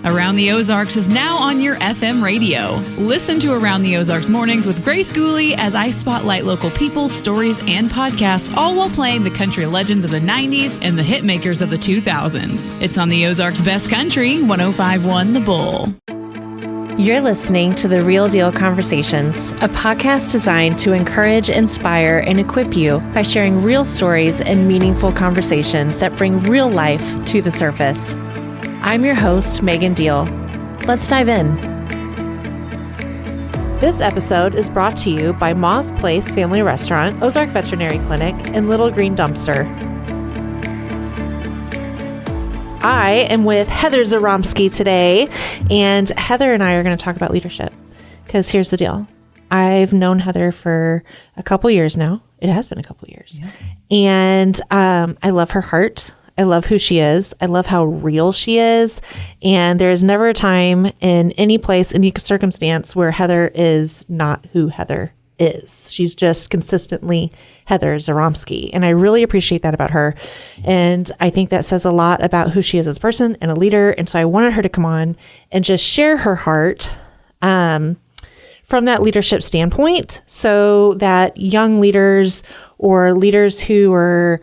Around the Ozarks is now on your FM radio. Listen to Around the Ozarks mornings with Grace Gooley as I spotlight local people, stories, and podcasts, all while playing the country legends of the 90s and the hit makers of the 2000s. It's on the Ozarks' best country, 105.1 The Bull. You're listening to The Real Deal Conversations, a podcast designed to encourage, inspire, and equip you by sharing real stories and meaningful conversations that bring real life to the surface. I'm your host, Megan Deal. Let's dive in. This episode is brought to you by Moss Place Family Restaurant, Ozark Veterinary Clinic, and Little Green Dumpster. I am with Heather Zoromski today, and Heather and I are going to talk about leadership, because here's the deal. I've known Heather for a couple years now. It has been a couple years. Yeah. And I love her heart. I love who she is. I love how real she is. And there's never a time in any place, any circumstance where Heather is not who Heather is. She's just consistently Heather Zoromski. And I really appreciate that about her. And I think that says a lot about who she is as a person and a leader. And so I wanted her to come on and just share her heart from that leadership standpoint, so that young leaders or leaders who are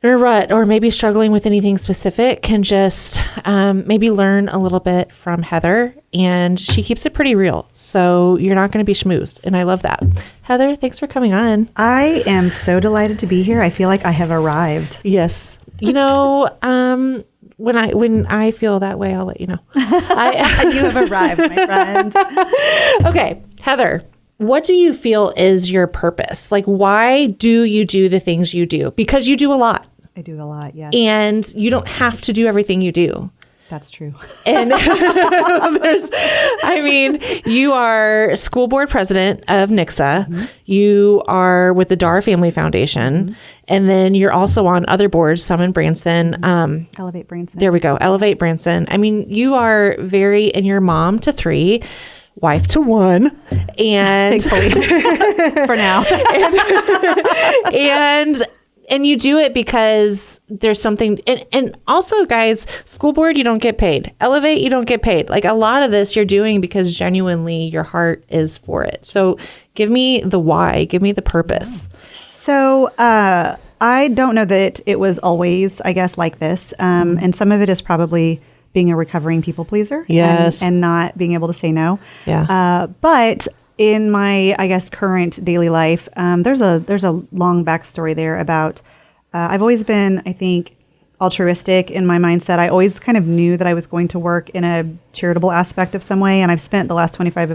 in a rut or maybe struggling with anything specific can just maybe learn a little bit from Heather. And she keeps it pretty real, so you're not going to be schmoozed. And I love that. Heather, thanks for coming on. I am so delighted to be here. I feel like I have arrived. Yes. You know, when I feel that way, I'll let you know. You have arrived, my friend. Okay, Heather. What do you feel is your purpose? Like, why do you do the things you do? Because you do a lot. I do a lot, yes. And you don't have to do everything you do. That's true. And you are school board president of NICSA. Mm-hmm. You are with the Dar Family Foundation. Mm-hmm. And then you're also on other boards, some in Branson. Elevate Branson. There we go. Elevate Branson. I mean, you are and you're mom to 3. Wife to 1, and thankfully for now, and you do it because there's something, and also, guys, school board, you don't get paid. Elevate, you don't get paid. Like, a lot of this you're doing because genuinely your heart is for it. So give me the why, give me the purpose. So I don't know that it was always, I guess, like this, and some of it is probably being a recovering people pleaser, yes, and not being able to say no. Yeah. But in my, I guess, current daily life, there's a long backstory there about. I've always been, I think, altruistic in my mindset. I always kind of knew that I was going to work in a charitable aspect of some way, and I've spent the last 25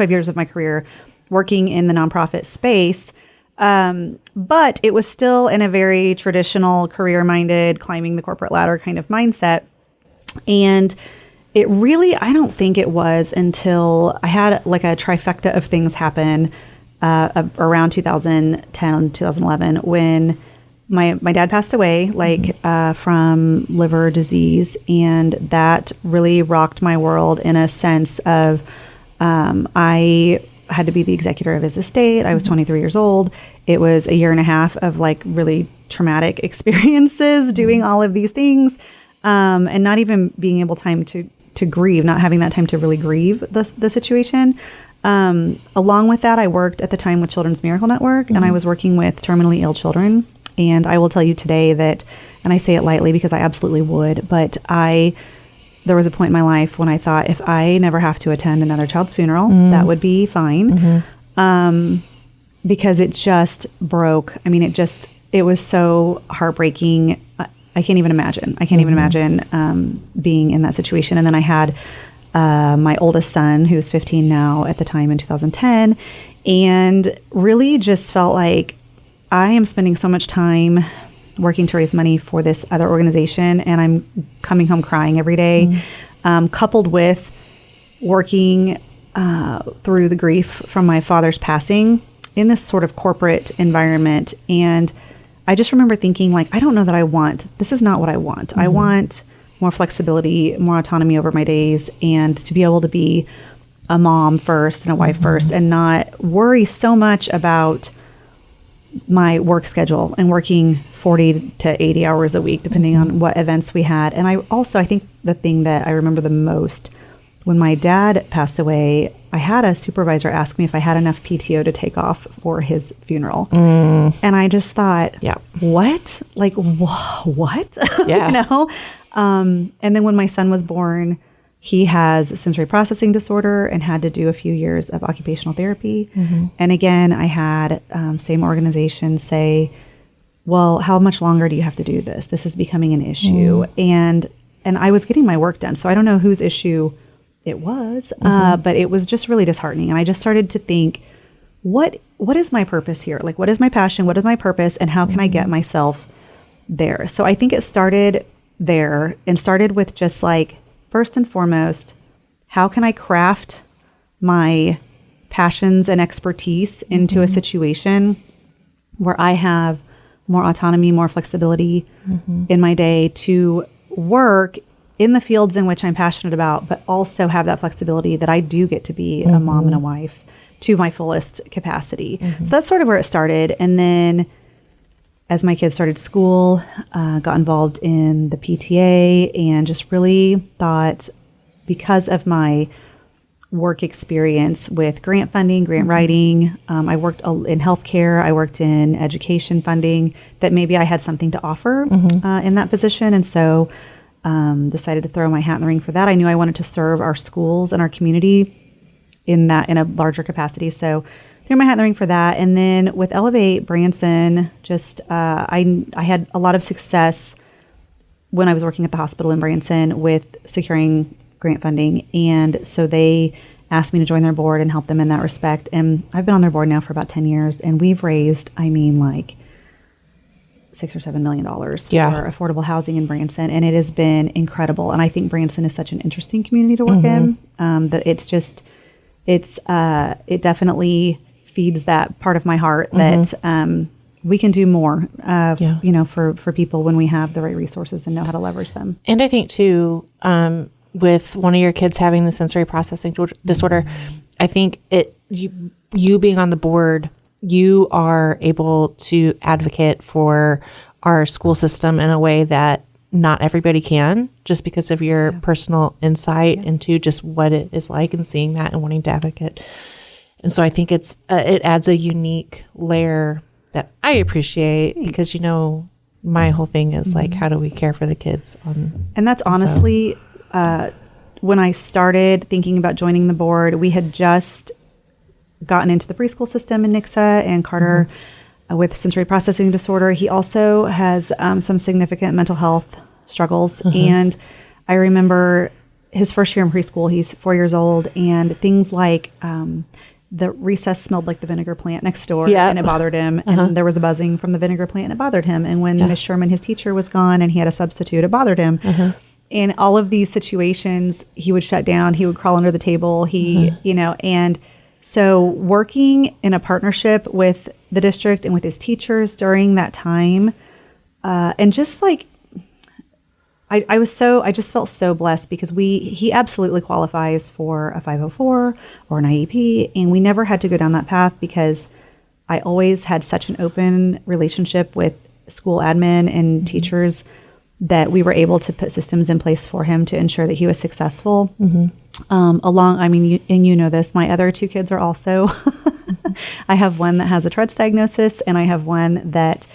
years of my career working in the nonprofit space. But it was still in a very traditional, career-minded, climbing the corporate ladder kind of mindset. And it really, I don't think it was until I had like a trifecta of things happen around 2010, 2011, when my dad passed away, from liver disease. And that really rocked my world in a sense of I had to be the executor of his estate. I was 23 years old. It was a year and a half of like really traumatic experiences doing all of these things, and not even being able time to grieve, not having that time to really grieve the situation. Along with that, I worked at the time with Children's Miracle Network, and I was working with terminally ill children. And I will tell you today that, and I say it lightly because I absolutely would, but there was a point in my life when I thought, if I never have to attend another child's funeral, that would be fine. Mm-hmm. Because it just broke. I mean, it was so heartbreaking. I can't even imagine. I can't even imagine being in that situation. And then I had my oldest son, who's 15 now at the time in 2010, and really just felt like I am spending so much time working to raise money for this other organization, and I'm coming home crying every day, coupled with working through the grief from my father's passing in this sort of corporate environment. And I just remember thinking, like, I don't know that this is not what I want. I want more flexibility, more autonomy over my days, and to be able to be a mom first and a wife first, and not worry so much about my work schedule and working 40 to 80 hours a week, depending on what events we had. And I think the thing that I remember the most, when my dad passed away, I had a supervisor ask me if I had enough PTO to take off for his funeral. And I just thought, what? Like, what? Yeah. And then when my son was born, he has sensory processing disorder and had to do a few years of occupational therapy. And again, I had same organization say, well, how much longer do you have to do this? This is becoming an issue. And I was getting my work done. So I don't know whose issue it was, but it was just really disheartening. And I just started to think, what is my purpose here? Like, what is my passion? What is my purpose? And how can I get myself there? So I think it started there and started with just like, first and foremost, how can I craft my passions and expertise into a situation where I have more autonomy, more flexibility in my day to work in the fields in which I'm passionate about, but also have that flexibility that I do get to be a mom and a wife to my fullest capacity. So that's sort of where it started. And then as my kids started school, got involved in the PTA and just really thought, because of my work experience with grant funding, grant writing, I worked in healthcare, I worked in education funding, that maybe I had something to offer in that position. And so decided to throw my hat in the ring for that. I knew I wanted to serve our schools and our community in a larger capacity. So threw my hat in the ring for that. And then with Elevate Branson, just I had a lot of success when I was working at the hospital in Branson with securing grant funding. And so they asked me to join their board and help them in that respect. And I've been on their board now for about 10 years. And we've raised, like $6 or $7 million for affordable housing in Branson. And it has been incredible. And I think Branson is such an interesting community to work in, that it definitely feeds that part of my heart that we can do more, for people when we have the right resources and know how to leverage them. And I think too, with one of your kids having the sensory processing disorder, I think you being on the board, you are able to advocate for our school system in a way that not everybody can, just because of your personal insight into just what it is like and seeing that and wanting to advocate. And so I think it adds a unique layer that I appreciate. Thanks. Because, my whole thing is like, how do we care for the kids? And that's honestly, when I started thinking about joining the board, we had just gotten into the preschool system in Nixa, and Carter with sensory processing disorder. He also has some significant mental health struggles. And I remember his first year in preschool, he's 4 years old, and things like the recess smelled like the vinegar plant next door, and it bothered him. And there was a buzzing from the vinegar plant, and it bothered him. And when Miss Sherman, his teacher, was gone and he had a substitute, it bothered him. In all of these situations, he would shut down, he would crawl under the table, and so working in a partnership with the district and with his teachers during that time, and just like, I just felt so blessed because he absolutely qualifies for a 504 or an IEP, and we never had to go down that path because I always had such an open relationship with school admin and teachers that we were able to put systems in place for him to ensure that he was successful. This, my other two kids are also, I have one that has a Tourette's diagnosis, and I have one that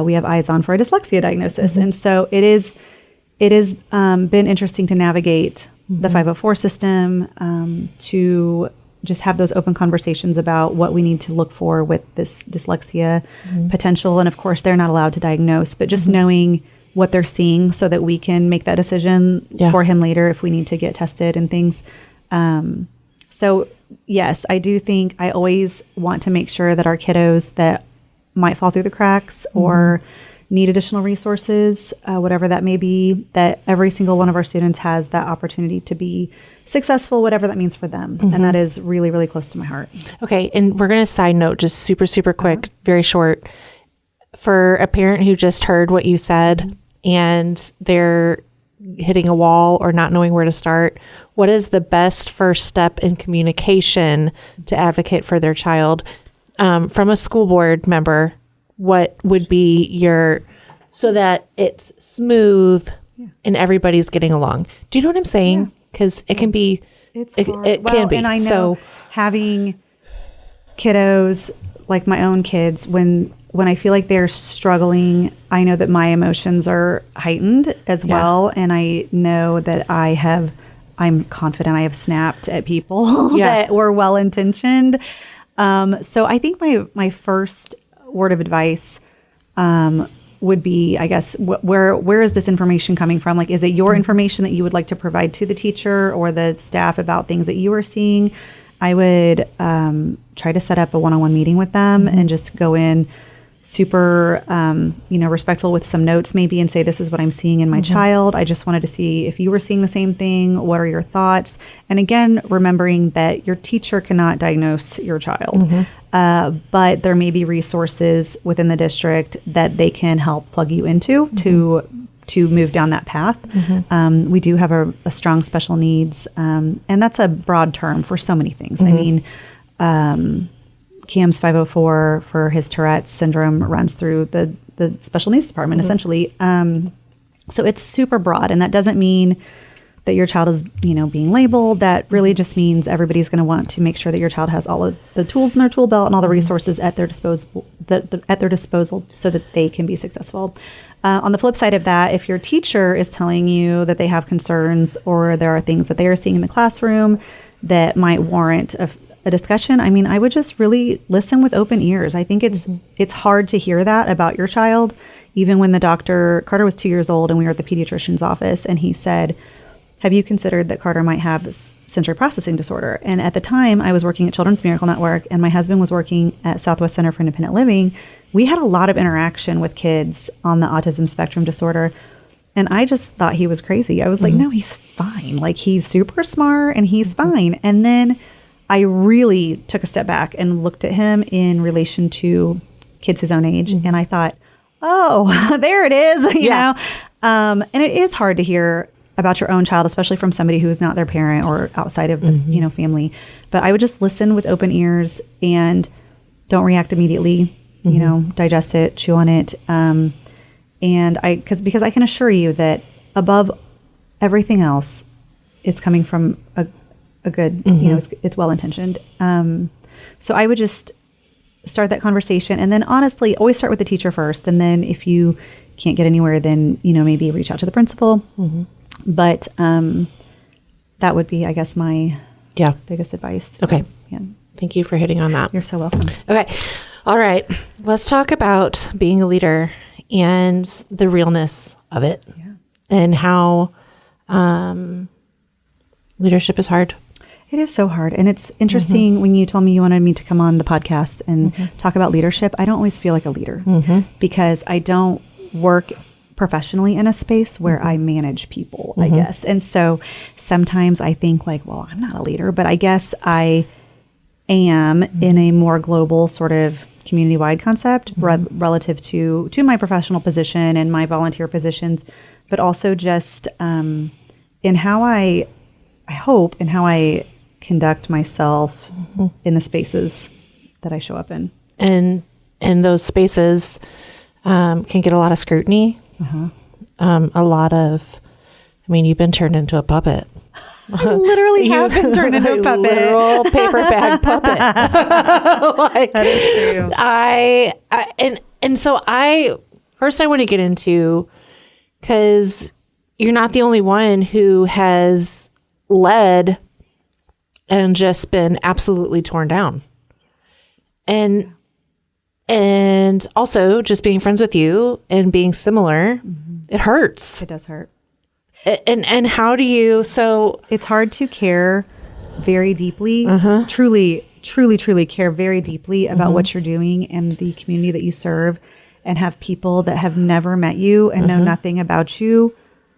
we have eyes on for a dyslexia diagnosis. And so it has been interesting to navigate the 504 system, to just have those open conversations about what we need to look for with this dyslexia potential. And of course, they're not allowed to diagnose, but just knowing what they're seeing so that we can make that decision for him later if we need to get tested and things. So yes, I do think I always want to make sure that our kiddos that might fall through the cracks or need additional resources, whatever that may be, that every single one of our students has that opportunity to be successful, whatever that means for them. And that is really, really close to my heart. Okay. And we're going to side note, just super, super quick, very short. For a parent who just heard what you said and they're hitting a wall or not knowing where to start, what is the best first step in communication to advocate for their child? From a school board member, what would be your, so that it's smooth and everybody's getting along. Do you know what I'm saying? Because it can be, it's it can be. And I know so having kiddos like my own kids, when I feel like they're struggling, I know that my emotions are heightened as well. And I know that I'm confident I have snapped at people that were well-intentioned. So I think my first word of advice would be, I guess, where is this information coming from? Like, is it your information that you would like to provide to the teacher or the staff about things that you are seeing? I would try to set up a one-on-one meeting with them and just go in super, respectful with some notes maybe, and say, this is what I'm seeing in my child. I just wanted to see if you were seeing the same thing. What are your thoughts? And again, remembering that your teacher cannot diagnose your child, but there may be resources within the district that they can help plug you into to move down that path. We do have a strong special needs, and that's a broad term for so many things. I mean, CAMS 504 for his Tourette's syndrome runs through the special needs department, essentially. So it's super broad, and that doesn't mean that your child is, being labeled. That really just means everybody's going to want to make sure that your child has all of the tools in their tool belt and all the resources at their disposal, so that they can be successful. On the flip side of that, if your teacher is telling you that they have concerns or there are things that they are seeing in the classroom that might warrant a discussion, I mean, I would just really listen with open ears. I think it's hard to hear that about your child. Even when Carter was 2 years old and we were at the pediatrician's office, and he said, have you considered that Carter might have sensory processing disorder? And at the time, I was working at Children's Miracle Network and my husband was working at Southwest Center for Independent Living. We had a lot of interaction with kids on the autism spectrum disorder. And I just thought he was crazy. I was like, no, he's fine. Like, he's super smart and he's fine. And then I really took a step back and looked at him in relation to kids his own age. And I thought, oh, there it is, you know? And it is hard to hear about your own child, especially from somebody who is not their parent or outside of the family. But I would just listen with open ears and don't react immediately, digest it, chew on it. Because I can assure you that above everything else, it's coming from a good, it's well-intentioned. So I would just start that conversation, and then honestly, always start with the teacher first. And then if you can't get anywhere, then, maybe reach out to the principal. But that would be, I guess, my biggest advice. Okay. Thank you for hitting on that. You're so welcome. Okay. All right. Let's talk about being a leader and the realness of it and how leadership is hard. It is so hard. And it's interesting when you told me you wanted me to come on the podcast and talk about leadership. I don't always feel like a leader because I don't work professionally in a space where I manage people, I guess. And so sometimes I think like, well, I'm not a leader, but I guess I am in a more global sort of community-wide concept relative to my professional position and my volunteer positions, but also just in how I hope and how I conduct myself in the spaces that I show up in. And those spaces can get a lot of scrutiny. A lot of, you've been turned into a puppet. I literally have been turned into a puppet. Literal paper bag puppet. That is true. So first I want to get into, because you're not the only one who has led and just been absolutely torn down. And also just being friends with you and being similar, it hurts. It does hurt. And how do you, so it's hard to care very deeply, truly care very deeply about what you're doing and the community that you serve, and have people that have never met you and know nothing about you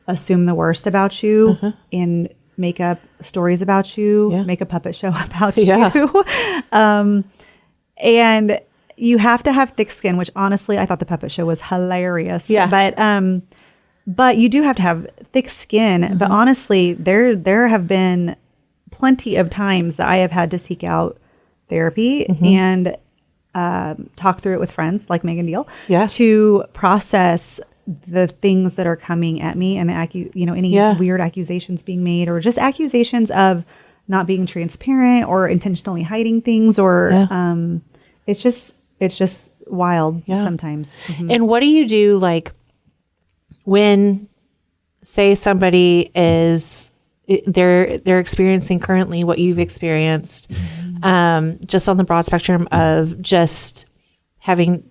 assume the worst about you and make up stories about you, make a puppet show about you. And you have to have thick skin, which honestly, I thought the puppet show was hilarious. But you do have to have thick skin. But honestly, there have been plenty of times that I have had to seek out therapy. And talk through it with friends like Megan Deal Yeah. to process the things that are coming at me and any weird accusations being made or just accusations of not being transparent or intentionally hiding things or it's just wild sometimes. Mm-hmm. And what do you do like when say somebody is they're experiencing currently what you've experienced, just on the broad spectrum of just having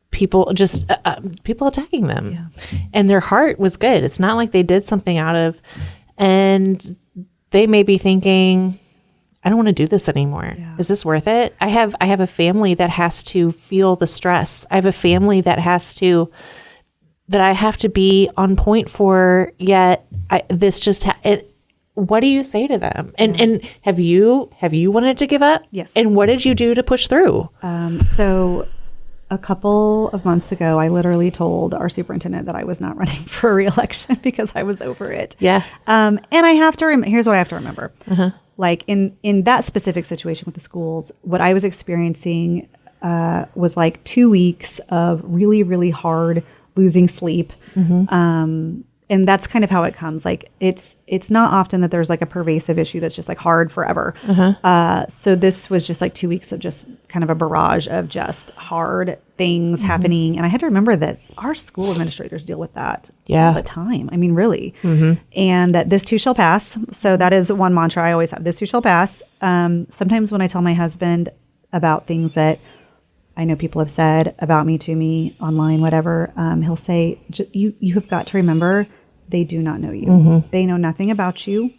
people attacking them, and their heart was good. It's not like they did something and they may be thinking, I don't want to do this anymore. Yeah. Is this worth it? I have a family that has to feel the stress. I have a family that I have to be on point for, yet what do you say to them? And have you wanted to give up? Yes. And what did you do to push through? So a couple of months ago, I literally told our superintendent that I was not running for re-election because I was over it. Yeah. And I have to, here's what I have to remember. Like in that specific situation with the schools, what I was experiencing was like 2 weeks of really, really hard losing sleep. And that's kind of how it comes. Like it's not often that there's like a pervasive issue that's just like hard forever. So this was just like 2 weeks of just kind of a barrage of just hard things happening. And I had to remember that our school administrators deal with that all the time. I mean, really. And that this too shall pass. So that is one mantra I always have. This too shall pass. Sometimes when I tell my husband about things that I know people have said about me to me online, whatever, he'll say, you have got to remember, they do not know you. They know nothing about you.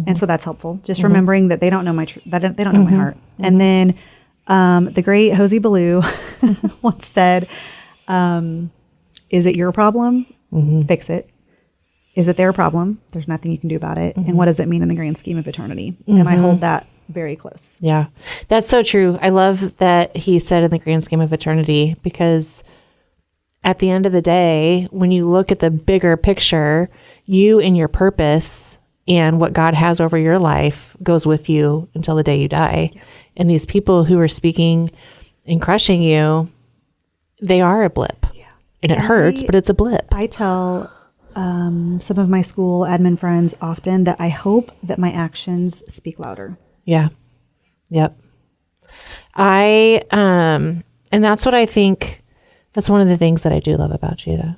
And so that's helpful. Just remembering that they don't know they don't know my heart. And then the great Hosey Ballou once said, is it your problem? Fix it. Is it their problem? There's nothing you can do about it. And what does it mean in the grand scheme of eternity? And I hold that very close. Yeah, that's so true. I love that he said in the grand scheme of eternity, because at the end of the day, when you look at the bigger picture, you and your purpose and what God has over your life goes with you until the day you die. Yeah. And these people who are speaking and crushing you, they are a blip. Yeah. And it hurts, but it's a blip. I tell some of my school admin friends often that I hope that my actions speak louder. Yeah. Yep. And that's what I think, that's one of the things that I do love about you, though,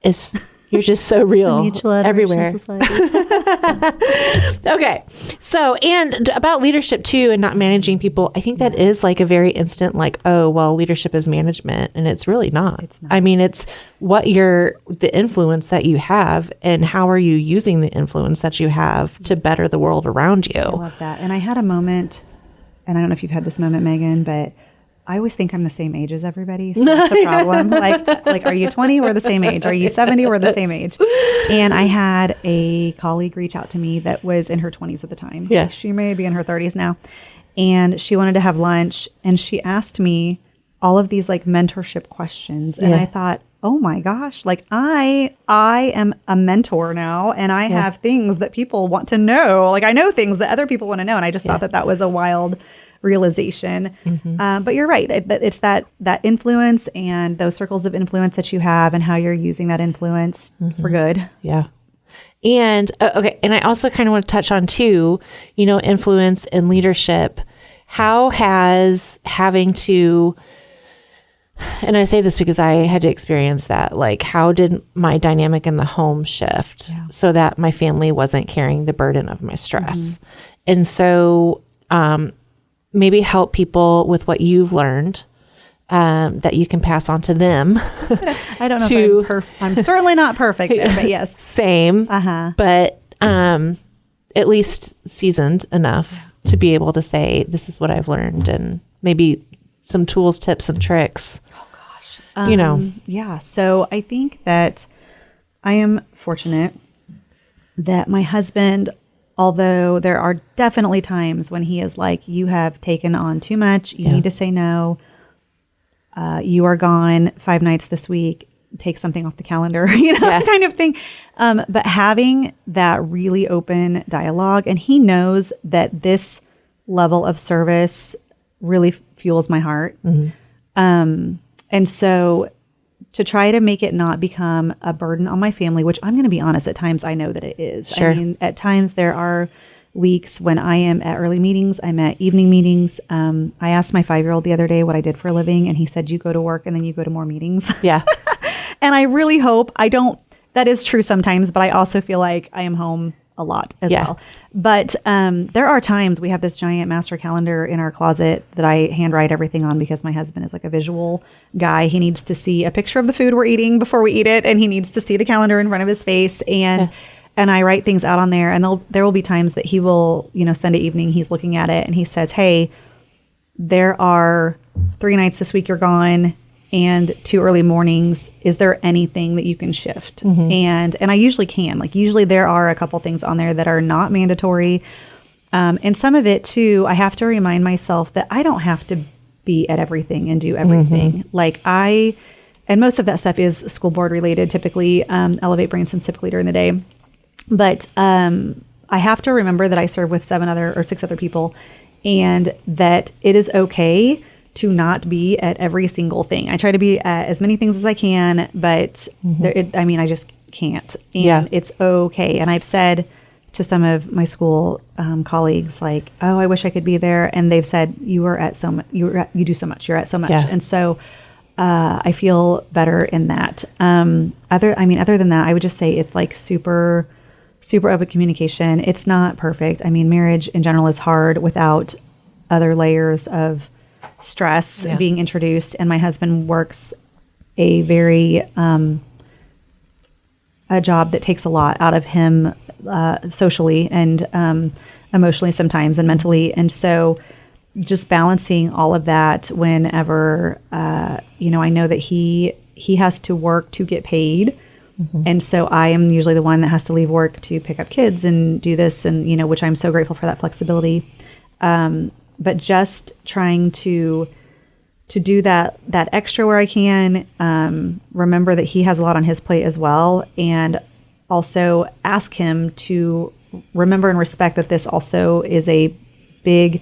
is you're just so real everywhere. Okay. So, and about leadership too, and not managing people, I think that is like a very instant, like, oh, well, leadership is management, and it's really not. It's not. I mean, it's the influence that you have, and how are you using the influence that you have to better the world around you. I love that. And I had a moment, and I don't know if you've had this moment, Megan, but I always think I'm the same age as everybody. So that's a problem. like, are you 20? We're the same age. Are you 70? We're the same age. And I had a colleague reach out to me that was in her 20s at the time. Yeah. She may be in her 30s now. And she wanted to have lunch. And she asked me all of these like mentorship questions. And I thought, oh my gosh, like I am a mentor now. And I have things that people want to know. Like I know things that other people want to know. And I just thought that was a wild realization. But you're right. It's that influence and those circles of influence that you have and how you're using that influence for good. Yeah. And okay. And I also kind of want to touch on too, influence and leadership. How has having to, and I say this because I had to experience that, like how did my dynamic in the home shift so that my family wasn't carrying the burden of my stress? And so, maybe help people with what you've learned that you can pass on to them. I don't know if I'm certainly not perfect there, but yes. Same. But at least seasoned enough to be able to say, this is what I've learned, and maybe some tools, tips, and tricks. Oh, gosh. Yeah. So I think that I am fortunate that my husband, although there are definitely times when he is like, you have taken on too much. You need to say no. You are gone 5 nights this week. Take something off the calendar, kind of thing. But having that really open dialogue, and he knows that this level of service really fuels my heart. And so to try to make it not become a burden on my family, which I'm going to be honest, at times I know that it is. Sure. I mean, at times there are weeks when I am at early meetings, I'm at evening meetings. I asked my 5-year-old the other day what I did for a living, and he said, you go to work and then you go to more meetings. Yeah. And I really hope that is true sometimes, but I also feel like I am home a lot as well. But there are times we have this giant master calendar in our closet that I handwrite everything on because my husband is like a visual guy. He needs to see a picture of the food we're eating before we eat it, and he needs to see the calendar in front of his face. And I write things out on there, and there will be times that he will, Sunday evening, he's looking at it and he says, hey, there are 3 nights this week you're gone and 2 early mornings. Is there anything that you can shift? And I usually can. Like, usually there are a couple things on there that are not mandatory. And some of it too, I have to remind myself that I don't have to be at everything and do everything. And most of that stuff is school board related, typically, Elevate Branson's typically during the day. But I have to remember that I serve with 6 other people, and that it is okay to not be at every single thing. I try to be at as many things as I can, but I just can't. And it's okay. And I've said to some of my school colleagues, like, oh, I wish I could be there. And they've said, you are at so much, you do so much, you're at so much. And so I feel better in that. Other than that, I would just say it's like super open communication. It's not perfect. I mean, marriage in general is hard without other layers of stress being introduced. And my husband works a very, a job that takes a lot out of him, socially and, emotionally sometimes, and mentally. And so just balancing all of that whenever, I know that he has to work to get paid. And so I am usually the one that has to leave work to pick up kids and do this, and, which I'm so grateful for that flexibility. But just trying to do that extra where I can, remember that he has a lot on his plate as well. And also ask him to remember and respect that this also is a big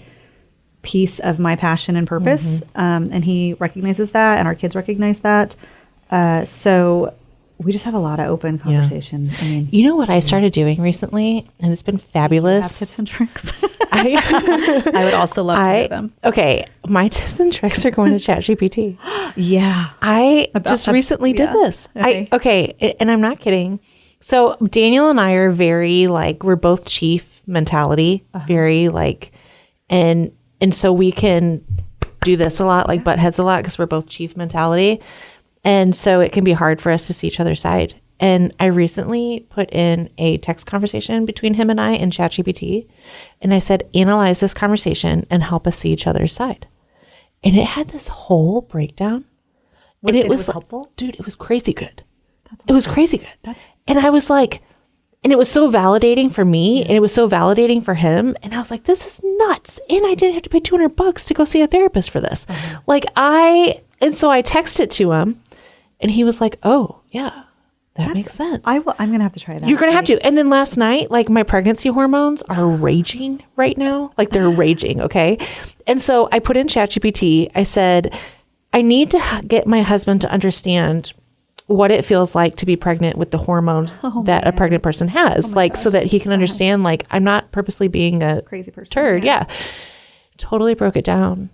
piece of my passion and purpose. And he recognizes that, and our kids recognize that. So we just have a lot of open conversation. I mean, you know what I started doing recently, and it's been fabulous. Have tips and tricks. I would also love to hear them. Okay, my tips and tricks are going to ChatGPT. I just recently did this. Okay, and I'm not kidding. So Daniel and I are very we're both chief mentality, very and so we can do this a lot, butt heads a lot, because we're both chief mentality. And so it can be hard for us to see each other's side. And I recently put in a text conversation between him and I in ChatGPT. And I said, analyze this conversation and help us see each other's side. And it had this whole breakdown. And it was helpful? Dude, it was crazy good. That's awesome. It was crazy good. And I was like, and it was so validating for me, and it was so validating for him. And I was like, this is nuts. And I didn't have to pay $200 to go see a therapist for this. And so I texted to him. And he was like, oh, yeah, that makes sense. I'm going to have to try that. You're going to have to. And then last night, my pregnancy hormones are raging right now. They're raging, okay? And so I put in ChatGPT. I said, I need to get my husband to understand what it feels like to be pregnant with the hormones that a pregnant person has. So that he can understand, I'm not purposely being a crazy person. Turd. Yeah. Totally broke it down.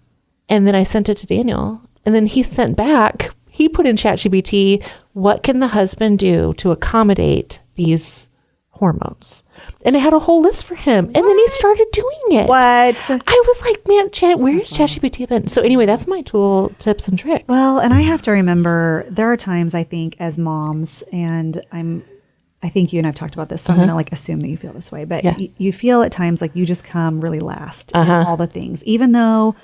And then I sent it to Daniel. And then he sent back... He put in ChatGPT, what can the husband do to accommodate these hormones? And it had a whole list for him. And then he started doing it. What? I was like, man, where's ChatGPT been? So anyway, that's my tool, tips and tricks. Well, and I have to remember, there are times I think as moms, and I think you and I've talked about this, so I'm going to assume that you feel this way, but you feel at times like you just come really last in all the things, even though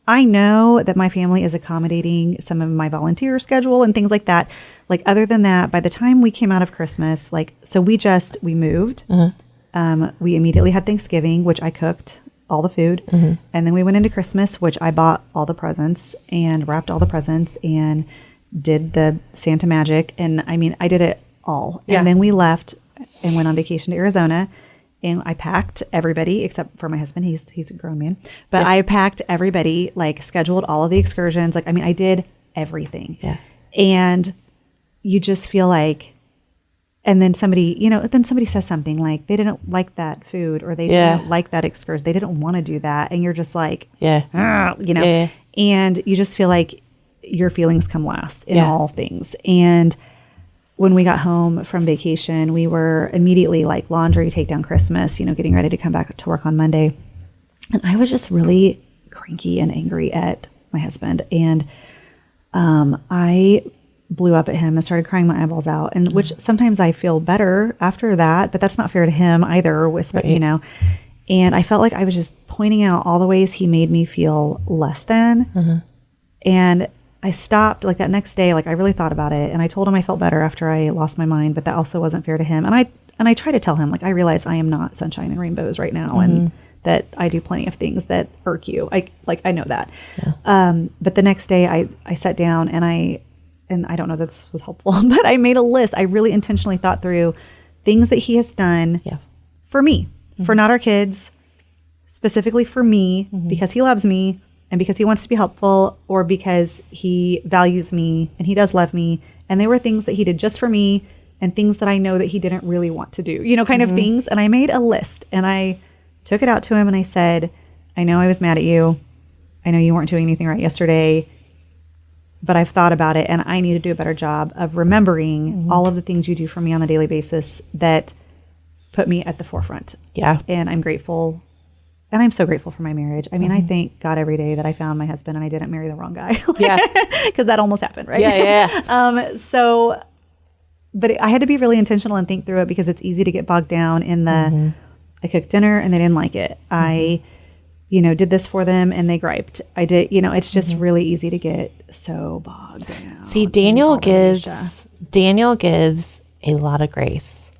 I know that my family is accommodating some of my volunteer schedule and things like that. Other than that, by the time we came out of Christmas, so we moved. We immediately had Thanksgiving, which I cooked all the food. And then we went into Christmas, which I bought all the presents and wrapped all the presents and did the Santa magic. And I did it all. And then we left and went on vacation to Arizona. And I packed everybody except for my husband. He's a grown man. But I packed everybody, like scheduled all of the excursions. Like, I mean, I did everything. Yeah. And you just feel like, and then somebody says something like they didn't like that food or they didn't like that excursion. They didn't want to do that. And you're just like, and you just feel like your feelings come last in all things. And when we got home from vacation, we were immediately like laundry, take down Christmas, getting ready to come back to work on Monday. And I was just really cranky and angry at my husband. And I blew up at him and started crying my eyeballs out. And which sometimes I feel better after that, but that's not fair to him either, And I felt like I was just pointing out all the ways he made me feel less than. And I stopped like that next day, like I really thought about it, and I told him I felt better after I lost my mind, but that also wasn't fair to him. And I try to tell him, like, I realize I am not sunshine and rainbows right now, and that I do plenty of things that irk you. I know that. But the next day I sat down and I don't know that this was helpful, but I made a list. I really intentionally thought through things that he has done for me, for not our kids, specifically for me, because he loves me. And because he wants to be helpful, or because he values me and he does love me. And they were things that he did just for me and things that I know that he didn't really want to do, kind of things. And I made a list and I took it out to him and I said, I know I was mad at you. I know you weren't doing anything right yesterday, but I've thought about it and I need to do a better job of remembering all of the things you do for me on a daily basis that put me at the forefront. Yeah. And I'm grateful. And I'm so grateful for my marriage. I mean, I thank God every day that I found my husband and I didn't marry the wrong guy. Because that almost happened, right? But I had to be really intentional and think through it, because it's easy to get bogged down in the, I cooked dinner and they didn't like it. I, did this for them and they griped. I did, it's just really easy to get so bogged down. See, Daniel gives a lot of grace.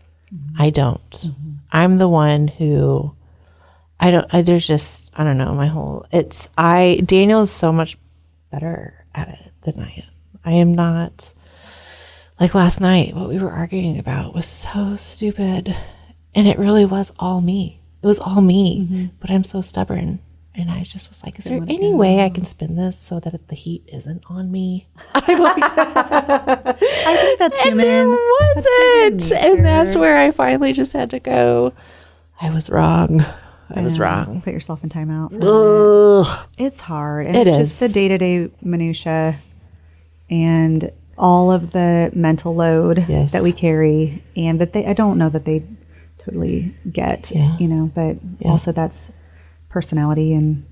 I don't. I'm the one who... Daniel is so much better at it than I am. I am not, like last night, what we were arguing about was so stupid. And it really was all me. It was all me, but I'm so stubborn. And I just was like, is there any way I can spin this so that the heat isn't on me? I think that's human. And there wasn't. And that's where I finally just had to go, I was wrong. I was wrong. Put yourself in timeout. Ugh. It's hard. And it's just the day-to-day minutia and all of the mental load that we carry, and that I don't know that they totally get, but also that's personality and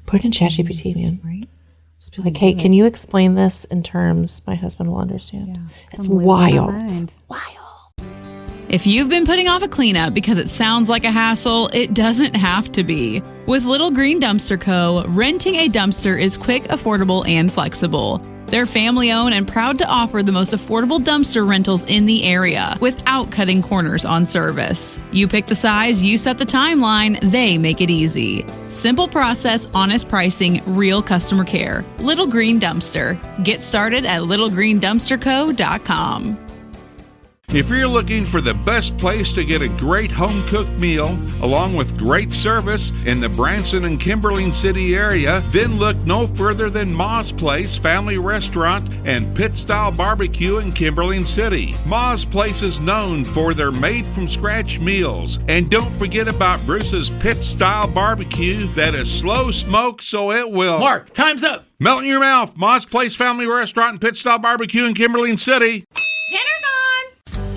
put it in ChatGPT, man. Right. Just be like, hey, can you explain this in terms my husband will understand? Yeah. It's wild. Wild. If you've been putting off a cleanup because it sounds like a hassle, it doesn't have to be. With Little Green Dumpster Co., renting a dumpster is quick, affordable, and flexible. They're family-owned and proud to offer the most affordable dumpster rentals in the area without cutting corners on service. You pick the size, you set the timeline, they make it easy. Simple process, honest pricing, real customer care. Little Green Dumpster. Get started at littlegreendumpsterco.com. If you're looking for the best place to get a great home-cooked meal, along with great service in the Branson and Kimberling City area, then look no further than Ma's Place Family Restaurant and Pit-Style Barbecue in Kimberling City. Ma's Place is known for their made-from-scratch meals. And don't forget about Bruce's Pit-Style Barbecue that is slow smoked so it will... Mark, time's up! Melt in your mouth. Ma's Place Family Restaurant and Pit-Style Barbecue in Kimberling City. Dinner's on!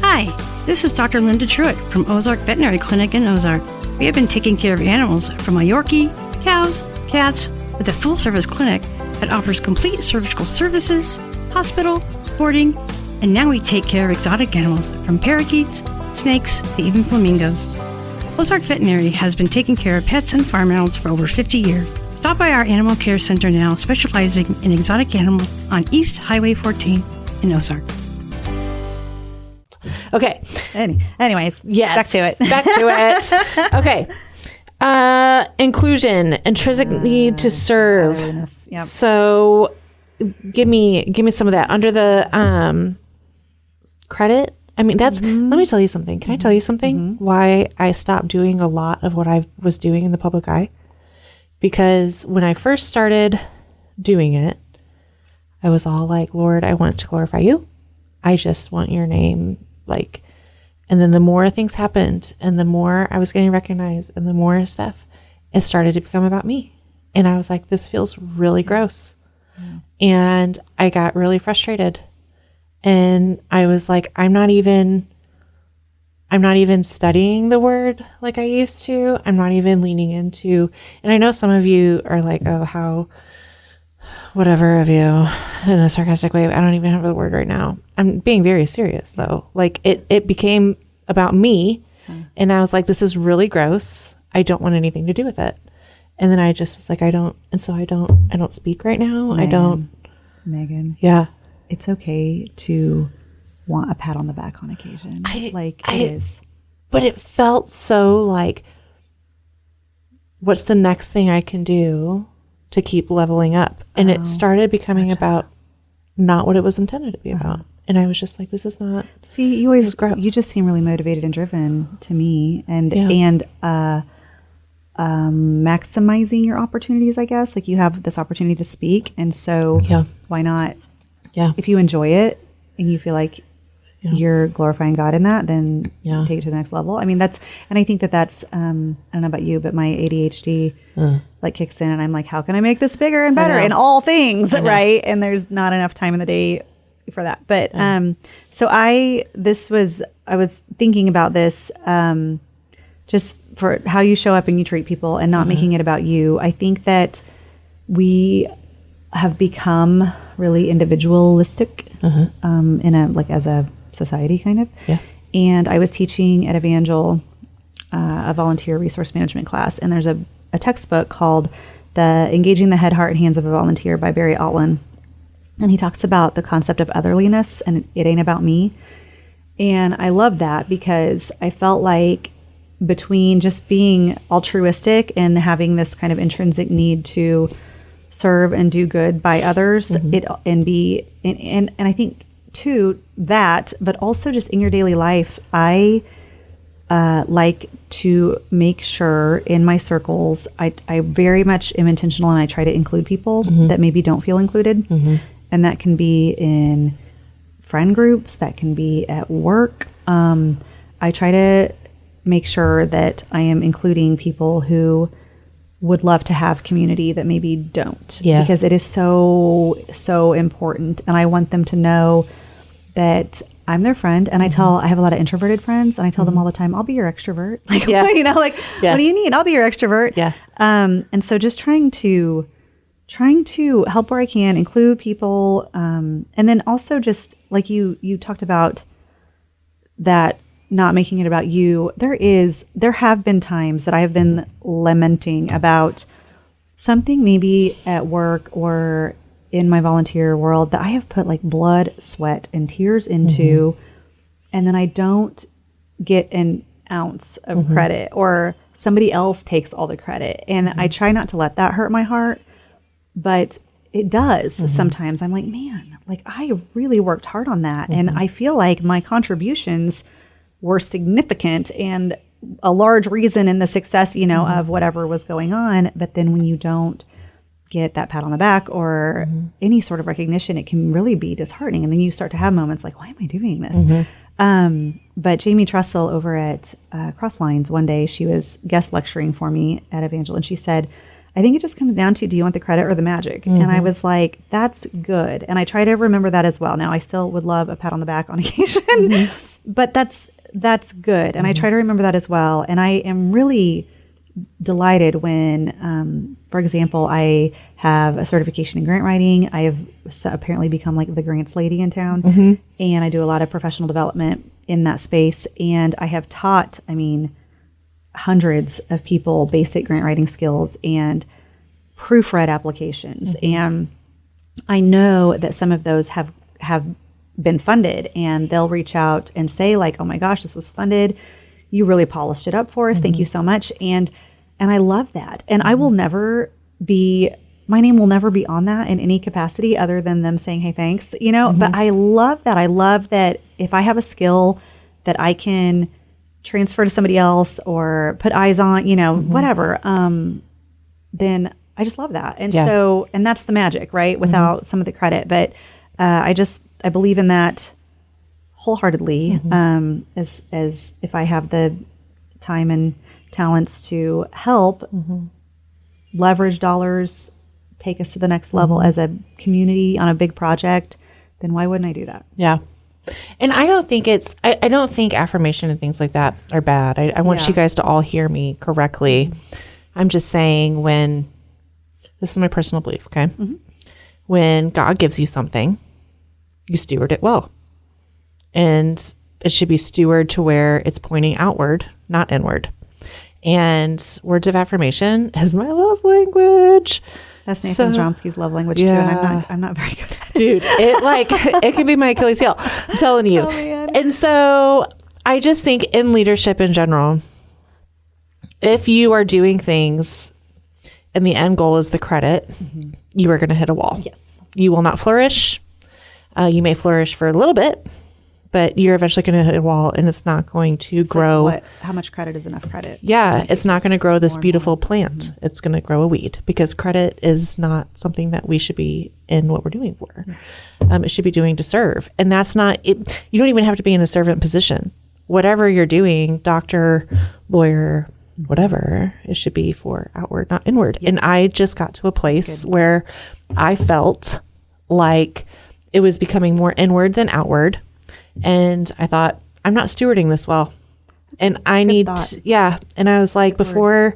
Hi, this is Dr. Linda Truitt from Ozark Veterinary Clinic in Ozark. We have been taking care of animals from a Yorkie, cows, cats, with a full-service clinic that offers complete surgical services, hospital, boarding, and now we take care of exotic animals from parakeets, snakes, to even flamingos. Ozark Veterinary has been taking care of pets and farm animals for over 50 years. Stop by our animal care center now, specializing in exotic animals on East Highway 14 in Ozark. Okay. Anyways, yes. Back to it. Back to it. Okay. Inclusion, intrinsic need to serve. Yep. So give me some of that. Under the credit, I mean, let me tell you something. Can I tell you something? Why I stopped doing a lot of what I was doing in the public eye? Because when I first started doing it, I was all like, Lord, I want to glorify you. I just want your name. And then the more things happened and the more I was getting recognized and the more stuff, it started to become about me. And I was like, this feels really gross. And I got really frustrated. And I was like, I'm not even studying the word like I used to. I'm not even leaning into, and I know some of you are like, oh, how, whatever of you, in a sarcastic way. I don't even have the word right now. I'm being very serious though. It became about me. And I was like, this is really gross. I don't want anything to do with it. And then I just was like, I don't speak right now. Megan. Yeah. It's okay to want a pat on the back on occasion. It is. But it felt so like, what's the next thing I can do to keep leveling up? And it started becoming about not what it was intended to be about. And I was just like, this is not. See, you just seem really motivated and driven to me, and maximizing your opportunities, I guess. Like, you have this opportunity to speak, and so why not? Yeah. If you enjoy it and you feel like you're glorifying God in that, then take it to the next level. I mean, and I think that's, I don't know about you, but my ADHD kicks in, and I'm like, how can I make this bigger and better in all things, right? And there's not enough time in the day for that. But so I was thinking about this, just for how you show up and you treat people and not making it about you. I think that we have become really individualistic as a society kind of. Yeah. And I was teaching at Evangel, a volunteer resource management class, and there's a textbook called The Engaging the Head, Heart, and Hands of a Volunteer by Barry Altman. And he talks about the concept of otherliness and it ain't about me. And I love that because I felt like between just being altruistic and having this kind of intrinsic need to serve and do good by others, and I think too that, but also just in your daily life, I like to make sure in my circles, I very much am intentional, and I try to include people that maybe don't feel included. And that can be in friend groups, that can be at work. I try to make sure that I am including people who would love to have community that maybe don't. Yeah. Because it is so, so important. And I want them to know that I'm their friend. And I have a lot of introverted friends, and I tell them all the time, I'll be your extrovert. What do you need? I'll be your extrovert. Yeah. And so just trying to help where I can, include people. And then also just like you talked about that, not making it about you. There have been times that I have been lamenting about something maybe at work or in my volunteer world that I have put like blood, sweat, and tears into, and then I don't get an ounce of credit, or somebody else takes all the credit. And I try not to let that hurt my heart, but it does sometimes. I'm like, man, I really worked hard on that. And I feel like my contributions were significant and a large reason in the success, of whatever was going on. But then when you don't get that pat on the back or any sort of recognition, it can really be disheartening. And then you start to have moments like, why am I doing this? But Jamie Trussell over at Crosslines, one day she was guest lecturing for me at Evangel, and she said, I think it just comes down to, do you want the credit or the magic? And I was like, that's good. And I try to remember that as well. Now, I still would love a pat on the back on occasion, but that's good. And I try to remember that as well. And I am really delighted when, for example, I have a certification in grant writing. I have apparently become like the grants lady in town, and I do a lot of professional development in that space. And I have taught, hundreds of people basic grant writing skills and proofread applications. And I know that some of those have been funded, and they'll reach out and say like, oh my gosh, this was funded. You really polished it up for us. Thank you so much. And I love that. And I will never be my name will never be on that in any capacity other than them saying, hey, thanks, you know, but I love that. I love that if I have a skill that I can transfer to somebody else or put eyes on, you know, whatever, then I just love that. And so, and that's the magic, right? Without some of the credit, but I believe in that wholeheartedly, as if I have the time and talents to help leverage dollars, take us to the next level as a community on a big project, then why wouldn't I do that? Yeah. And I don't think I don't think affirmation and things like that are bad. I want you guys to all hear me correctly. I'm just saying this is my personal belief, okay? When God gives you something, you steward it well. And it should be steward to where it's pointing outward, not inward. And words of affirmation is my love language. That's Nathan Zoromski's love language too, and I'm not very good at it. Dude, it can be my Achilles heel. I'm telling you. Oh, man. And so I just think in leadership in general, if you are doing things and the end goal is the credit, you are going to hit a wall. Yes. You will not flourish. You may flourish for a little bit, but you're eventually going to hit a wall, and it's not going to grow. Like how much credit is enough credit? Yeah, it's not going to grow this beautiful plant. It's going to grow a weed, because credit is not something that we should be in what we're doing for. It should be doing to serve. And that's not it. You don't even have to be in a servant position. Whatever you're doing, doctor, lawyer, whatever, it should be for outward, not inward. Yes. And I just got to a place where I felt like it was becoming more inward than outward. And I thought, I'm not stewarding this well. And I need, and I was like, before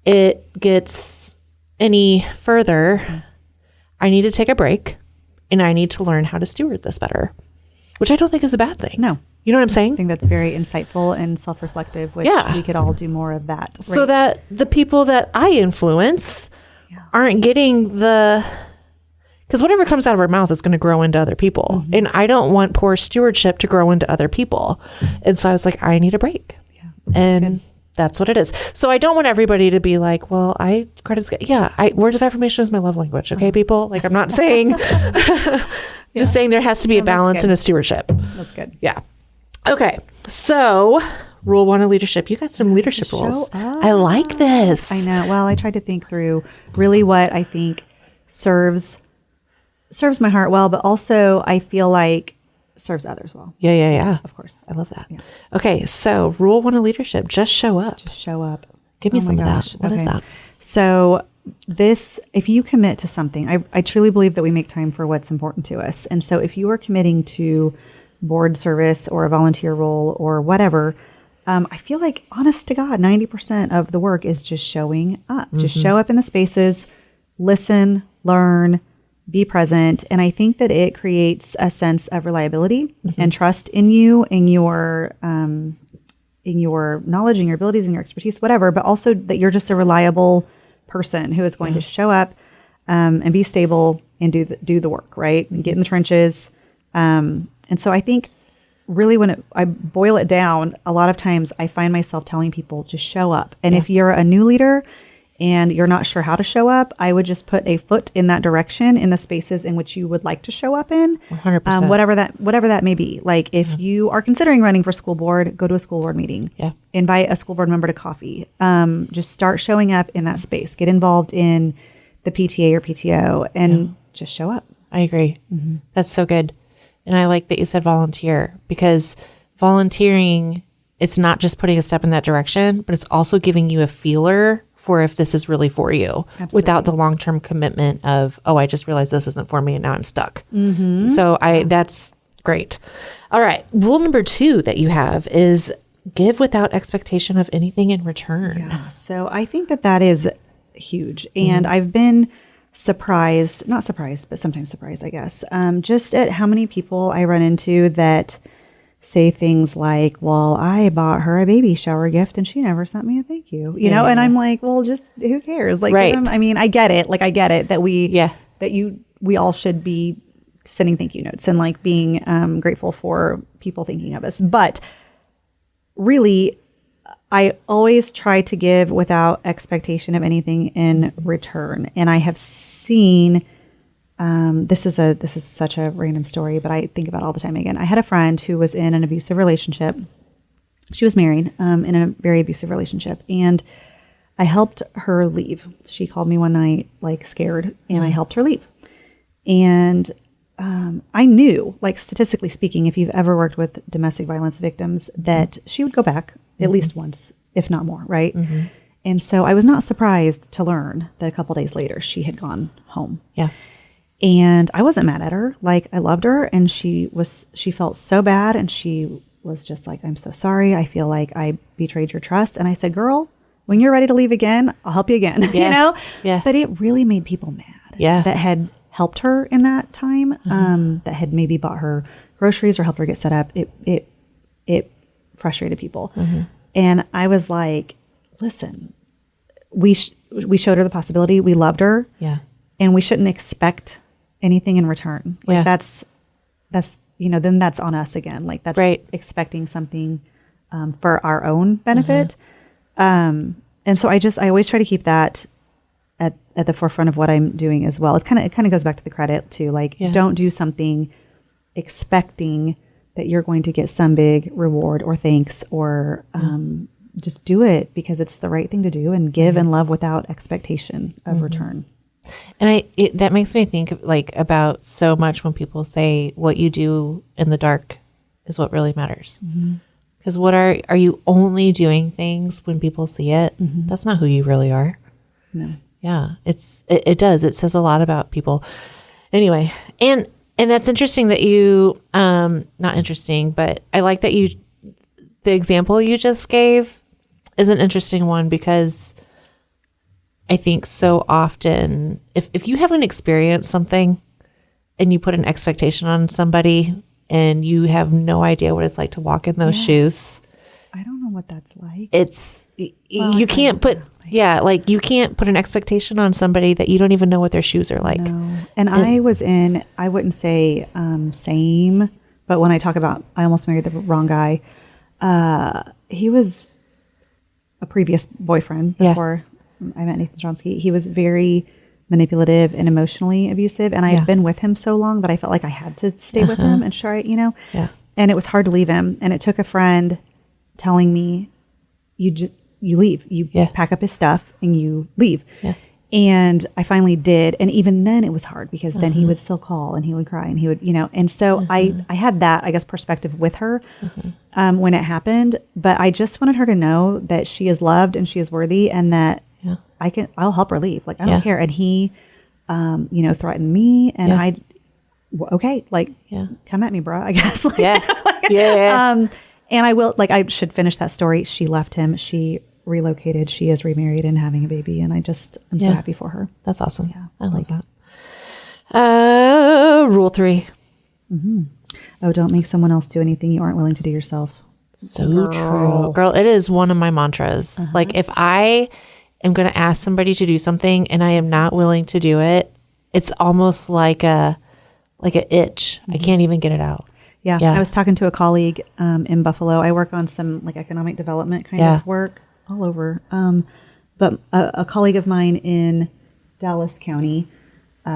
it gets any further, I need to take a break, and I need to learn how to steward this better, which I don't think is a bad thing. No. You know what I'm saying? I think that's very insightful and self-reflective, which we could all do more of that. Right? So that the people that I influence aren't getting because whatever comes out of our mouth is going to grow into other people. And I don't want poor stewardship to grow into other people. And so I was like, I need a break. Yeah, and that's what it is. So I don't want everybody to be like, well, credit's good. Yeah, words of affirmation is my love language. Okay, people? Like, I'm not saying, just saying there has to be a balance and a stewardship. That's good. Yeah. Okay. So rule 1 of leadership. You got some leadership rules. I like this. I know. Well, I tried to think through really what I think serves my heart well, but also I feel like serves others well. Yeah. Of course. I love that. Yeah. Okay. So rule 1 of leadership, just show up. Just show up. Give me some of that. What is that? So if you commit to something, I truly believe that we make time for what's important to us. And so if you are committing to board service or a volunteer role or whatever, I feel like, honest to God, 90% of the work is just showing up. Just show up in the spaces, listen, learn, be present. And I think that it creates a sense of reliability and trust in you, in your knowledge and your abilities and your expertise, whatever, but also that you're just a reliable person who is going to show up and be stable and do the work, right? And get in the trenches. And so I think really when I boil it down, a lot of times I find myself telling people, just show up. And if you're a new leader and you're not sure how to show up, I would just put a foot in that direction in the spaces in which you would like to show up in. 100%. Whatever that may be. Like if you are considering running for school board, go to a school board meeting. Yeah. Invite a school board member to coffee. Just start showing up in that space. Get involved in the PTA or PTO and just show up. I agree. That's so good. And I like that you said volunteer, because volunteering, it's not just putting a step in that direction, but it's also giving you a feeler for if this is really for you. Absolutely. Without the long-term commitment of, I just realized this isn't for me and now I'm stuck. So that's great. All right. Rule number 2 that you have is give without expectation of anything in return. Yeah. So I think that is huge. And I've been not surprised, but sometimes surprised, I guess, just at how many people I run into that say things like, well, I bought her a baby shower gift and she never sent me a thank you, you know? And I'm like, well, just who cares? Like, I mean, I get it. Like, I get it that we all should be sending thank you notes and like being grateful for people thinking of us. But really, I always try to give without expectation of anything in return. And I have seen, this is such a random story, but I think about it all the time. Again, I had a friend who was in an abusive relationship. She was married in a very abusive relationship, and I helped her leave. She called me one night, like scared, and I helped her leave. And I knew, like statistically speaking, if you've ever worked with domestic violence victims, that she would go back at least once, if not more, right? And so I was not surprised to learn that a couple days later she had gone home. Yeah. And I wasn't mad at her. Like, I loved her, and she felt so bad, and she was just like, I'm so sorry. I feel like I betrayed your trust. And I said, girl, when you're ready to leave again, I'll help you again. Yeah. You know? Yeah. But it really made people mad. Yeah. That had helped her in that time, that had maybe bought her groceries or helped her get set up. It frustrated people. And I was like, listen, we showed her the possibility. We loved her. Yeah. And we shouldn't expect anything in return. Like that's, then that's on us again. Like that's right. Expecting something for our own benefit. And so I always try to keep that at the forefront of what I'm doing as well. It kind of goes back to the credit too. Like, don't do something expecting that you're going to get some big reward or thanks, or just do it because it's the right thing to do, and give and love without expectation of return. And that makes me think about so much when people say what you do in the dark is what really matters. Because what are you only doing things when people see it? That's not who you really are. No. Yeah, it does. It says a lot about people. Anyway, and that's interesting that you, not interesting, but I like that the example you just gave is an interesting one, because I think so often if you haven't experienced something and you put an expectation on somebody and you have no idea what it's like to walk in those shoes. I don't know what that's like. You can't put you can't put an expectation on somebody that you don't even know what their shoes are like. No. And I wouldn't say same, but when I talk about I almost married the wrong guy, he was a previous boyfriend before I met Nathan Zoromski. He was very manipulative and emotionally abusive, and I had been with him so long that I felt like I had to stay with him and share it, and it was hard to leave him. And it took a friend telling me, you leave, you pack up his stuff and you leave. Yeah. And I finally did. And even then it was hard, because then he would still call and he would cry and he would, and so I had that, I guess, perspective with her when it happened, but I just wanted her to know that she is loved and she is worthy, and that I'll help her leave. Like, I don't care. And he, threatened me, and come at me, bro, I guess. And I will, I should finish that story. She left him. She relocated. She is remarried and having a baby. And I'm so happy for her. That's awesome. Yeah. I like that. Rule 3. Oh, don't make someone else do anything you aren't willing to do yourself. So true. Girl, it is one of my mantras. Like, if I am going to ask somebody to do something and I am not willing to do it, it's almost like a itch. I can't even get it out. Yeah. I was talking to a colleague in Buffalo. I work on some economic development kind of work all over. But a colleague of mine in Dallas County,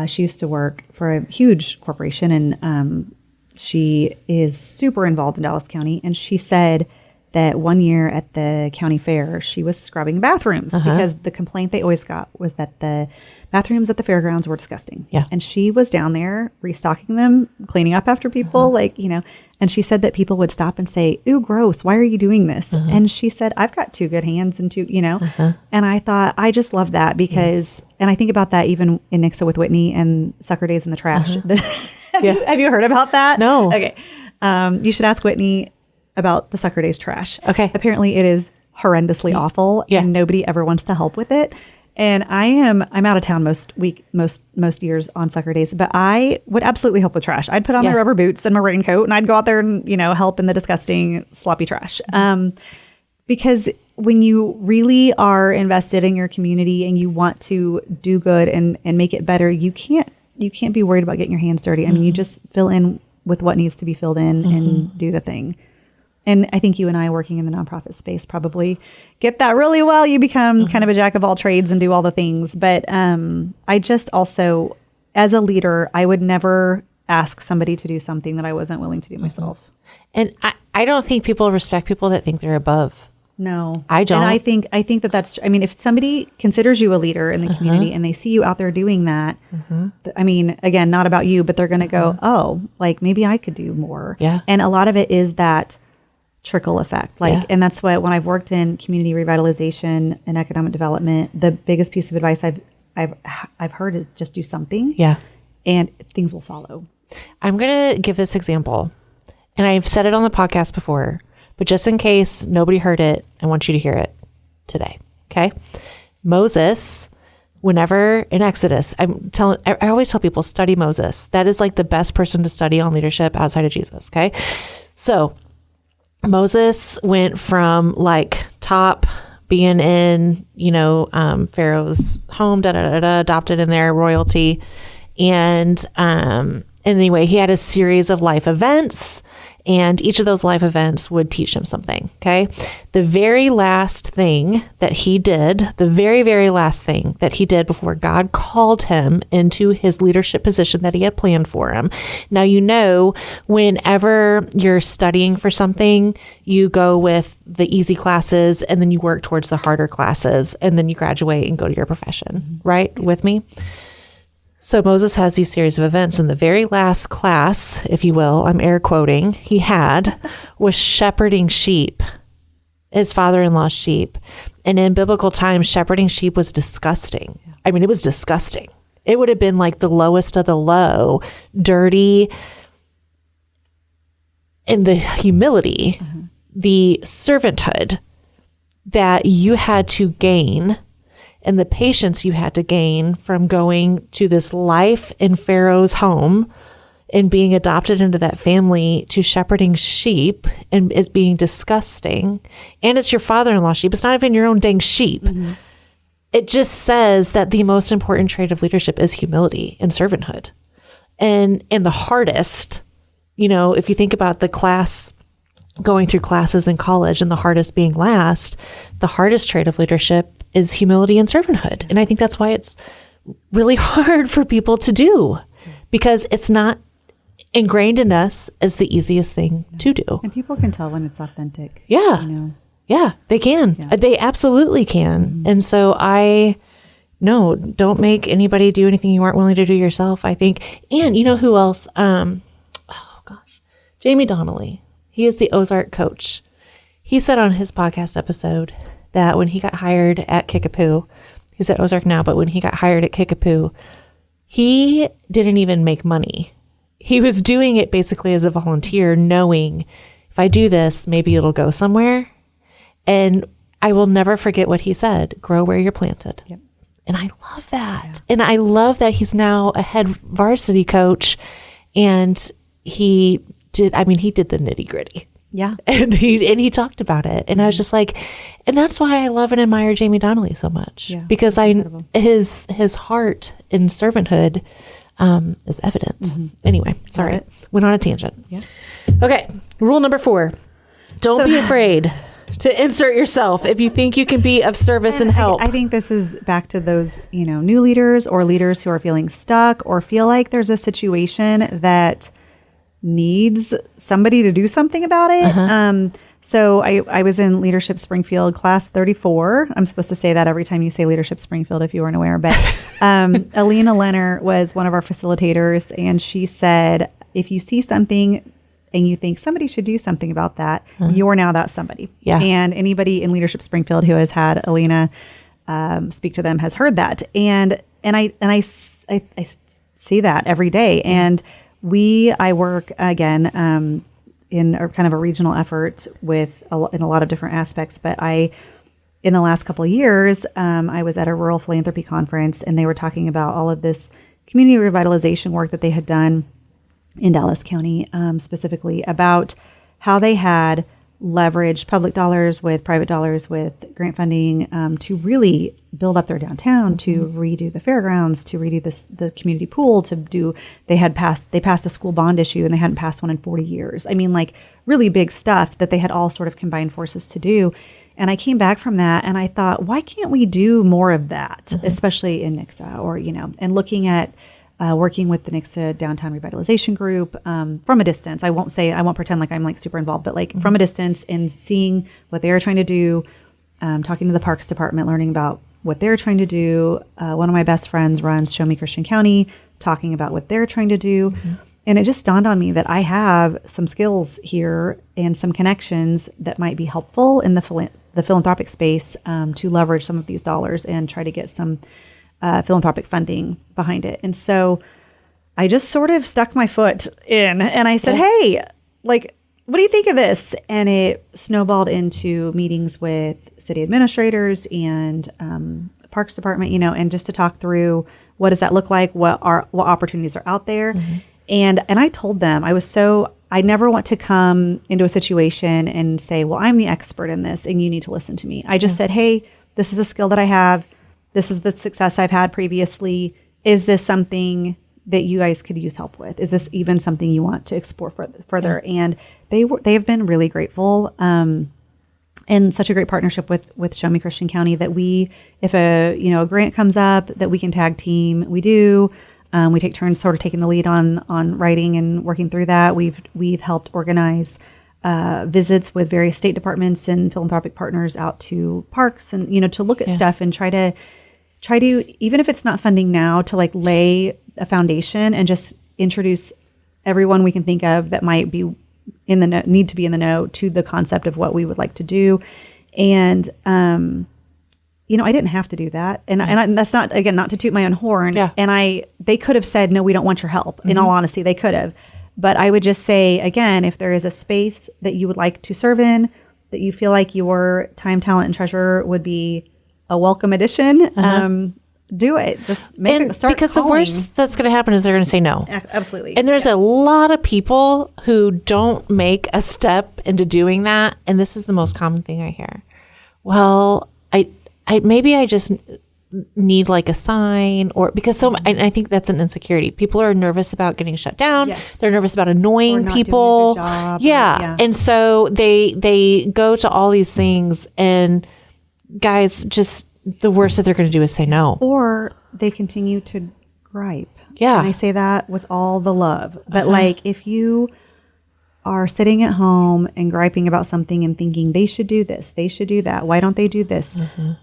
she used to work for a huge corporation, and she is super involved in Dallas County. And she said that one year at the county fair, she was scrubbing bathrooms because the complaint they always got was that the bathrooms at the fairgrounds were disgusting. Yeah. And she was down there restocking them, cleaning up after people, and she said that people would stop and say, "Ooh, gross. Why are you doing this?" And she said, "I've got 2 good hands and 2, and I thought, I just love that, because, and I think about that even in Nixa with Whitney and Sucker Days in the Trash. Have you heard about that? No. Okay. You should ask Whitney about the Sucker Days trash. Okay. Apparently it is horrendously awful, and nobody ever wants to help with it. And I'm out of town most years on Sucker Days, but I would absolutely help with trash. I'd put on my rubber boots and my raincoat, and I'd go out there and, help in the disgusting, sloppy trash. Because when you really are invested in your community and you want to do good and make it better, you can't be worried about getting your hands dirty. I mean, you just fill in with what needs to be filled in and do the thing. And I think you and I working in the nonprofit space probably get that really well. You become kind of a jack of all trades and do all the things. But I just also, as a leader, I would never ask somebody to do something that I wasn't willing to do myself. And I don't think people respect people that think they're above. No, I don't. And I think that that's, I mean, if somebody considers you a leader in the community and they see you out there doing that, I mean, again, not about you, but they're going to go, oh, like maybe I could do more. Yeah. And a lot of it is that trickle effect. And that's what, when I've worked in community revitalization and economic development, the biggest piece of advice I've heard is just do something. Yeah. And things will follow. I'm going to give this example, and I've said it on the podcast before, but just in case nobody heard it, I want you to hear it today. Okay. Moses, whenever in Exodus, I always tell people, study Moses. That is like the best person to study on leadership outside of Jesus. Okay. So Moses went from like top being in, Pharaoh's home, adopted in there, royalty. And anyway, he had a series of life events, and each of those life events would teach him something. Okay. The very last thing that he did, before God called him into his leadership position that he had planned for him. Now, whenever you're studying for something, you go with the easy classes and then you work towards the harder classes and then you graduate and go to your profession, right? With me? So Moses has these series of events, and the very last class, if you will, I'm air quoting, he had was shepherding sheep, his father-in-law's sheep. And in biblical times, shepherding sheep was disgusting. I mean, it was disgusting. It would have been like the lowest of the low, dirty, and the humility, the servanthood that you had to gain, and the patience you had to gain from going to this life in Pharaoh's home and being adopted into that family to shepherding sheep and it being disgusting. And it's your father-in-law sheep. It's not even your own dang sheep. It just says that the most important trait of leadership is humility and servanthood. And the hardest, if you think about the class, going through classes in college and the hardest being last, the hardest trait of leadership is humility and servanthood. And I think that's why it's really hard for people to do, because it's not ingrained in us as the easiest thing to do. And people can tell when it's authentic. Yeah. Yeah, they can. Yeah. They absolutely can. And so don't make anybody do anything you aren't willing to do yourself, I think. And you know who else? Jamie Donnelly. He is the Ozark coach. He said on his podcast episode that when he got hired at Kickapoo, he's at Ozark now, but when he got hired at Kickapoo, he didn't even make money. He was doing it basically as a volunteer, knowing if I do this, maybe it'll go somewhere. And I will never forget what he said, grow where you're planted. Yep. And I love that. Yeah. And I love that he's now a head varsity coach, and he did the nitty gritty. Yeah. And he talked about it. And I was just like, and that's why I love and admire Jamie Donnelly so much. Yeah, because his heart in servanthood is evident. Anyway, sorry. Went on a tangent. Yeah. Okay. Rule number 4. Don't be afraid to insert yourself if you think you can be of service and help. I think this is back to those, new leaders or leaders who are feeling stuck or feel like there's a situation that needs somebody to do something about it. So I was in Leadership Springfield class 34. I'm supposed to say that every time you say Leadership Springfield, if you weren't aware. But Alina Lenner was one of our facilitators, and she said, if you see something and you think somebody should do something about that, you're now that somebody. Yeah. And anybody in Leadership Springfield who has had Alina speak to them has heard that. And I see that every day. And I work again in a kind of a regional effort in a lot of different aspects. But in the last couple of years, I was at a rural philanthropy conference, and they were talking about all of this community revitalization work that they had done in Dallas County, specifically about how they had leveraged public dollars with private dollars with grant funding to really build up their downtown, to redo the fairgrounds, to redo the community pool, they passed a school bond issue and they hadn't passed one in 40 years. I mean, like really big stuff that they had all sort of combined forces to do. And I came back from that and I thought, why can't we do more of that, especially in Nixa, or, and looking at working with the Nixa Downtown Revitalization Group from a distance. I won't pretend like I'm like super involved, but like from a distance, and seeing what they are trying to do, talking to the Parks Department, learning about what they're trying to do. One of my best friends runs Show Me Christian County, talking about what they're trying to do. And it just dawned on me that I have some skills here and some connections that might be helpful in the philanthropic space to leverage some of these dollars and try to get some philanthropic funding behind it. And so I just sort of stuck my foot in and I said, hey, like, what do you think of this? And it snowballed into meetings with city administrators and Parks Department, and just to talk through what does that look like? What opportunities are out there? And I told them I never want to come into a situation and say, well, I'm the expert in this and you need to listen to me. I just said, hey, this is a skill that I have. This is the success I've had previously. Is this something that you guys could use help with? Is this even something you want to explore further? And they have been really grateful, and such a great partnership with Show Me Christian County that if a grant comes up that we can tag team, we do. We take turns sort of taking the lead on writing and working through that. We've helped organize visits with various state departments and philanthropic partners out to parks and to look at stuff and try to even if it's not funding now, to like lay a foundation and just introduce everyone we can think of that might be need to be in the know to the concept of what we would like to do. And I didn't have to do that, and that's not, again, not to toot my own horn. And they could have said, no, we don't want your help. In all honesty, they could have. But I would just say, again, if there is a space that you would like to serve in, that you feel like your time, talent, and treasure would be a welcome addition, do it. Just start because calling. The worst that's going to happen is they're going to say no. Absolutely. And there's a lot of people who don't make a step into doing that. And this is the most common thing I hear. Well, I just need like a sign, or because I think that's an insecurity. People are nervous about getting shut down. Yes. They're nervous about annoying not people. doing a good job, And so they go to all these things, and guys, just the worst that they're going to do is say no. Or they continue to gripe. Yeah. And I say that with all the love. But like, if you are sitting at home and griping about something and thinking they should do this, they should do that, why don't they do this?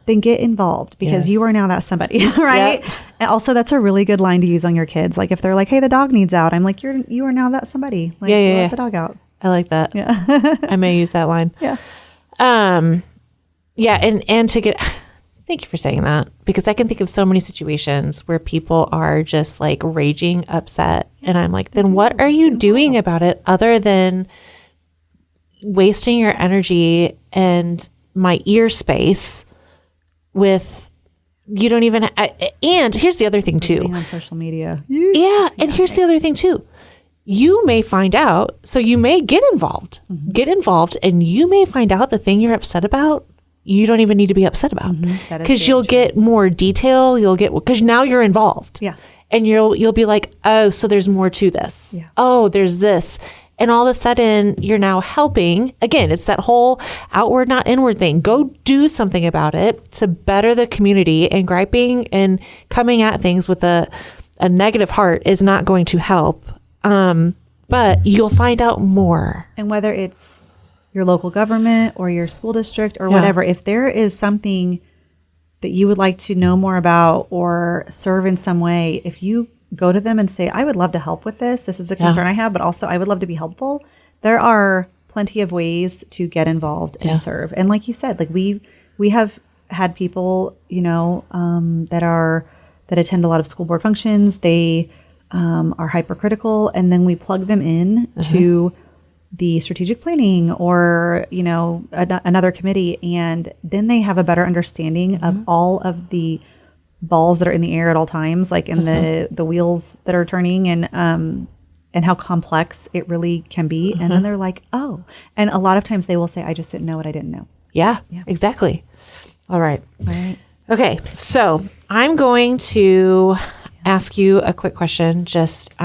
Then get involved, because you are now that somebody, right? Yep. And also, that's a really good line to use on your kids. Like if they're like, hey, the dog needs out, I'm like, you are now that somebody. Like, let the dog out. I like that. Yeah. I may use that line. Yeah. Yeah. And to get, thank you for saying that, because I can think of so many situations where people are just like raging upset. And I'm like, then what are you doing about it other than wasting your energy and my ear space with, you don't even, and here's the other thing too. Being on social media. Yeah. And here's the other thing too. You may find out, so you may get involved, and you may find out the thing you're upset about, you don't even need to be upset about, because you'll get more detail. Because now you're involved. Yeah. And you'll be like, oh, so there's more to this. Yeah. Oh, there's this. And all of a sudden you're now helping. Again, it's that whole outward, not inward thing. Go do something about it to better the community, and griping and coming at things with a negative heart is not going to help. But you'll find out more. And whether it's your local government or your school district or whatever, if there is something that you would like to know more about or serve in some way, if you go to them and say, I would love to help with this. This is a concern I have, but also I would love to be helpful. There are plenty of ways to get involved and serve. And like you said, like we have had people, that attend a lot of school board functions. They are hypercritical, and then we plug them in to the strategic planning or, another committee. And then they have a better understanding of all of the balls that are in the air at all times, like in the wheels that are turning. And and how complex it really can be. And then they're like, oh, and a lot of times they will say, I just didn't know what I didn't know. Yeah, exactly. All right. Right. Okay. So I'm going to ask you a quick question, just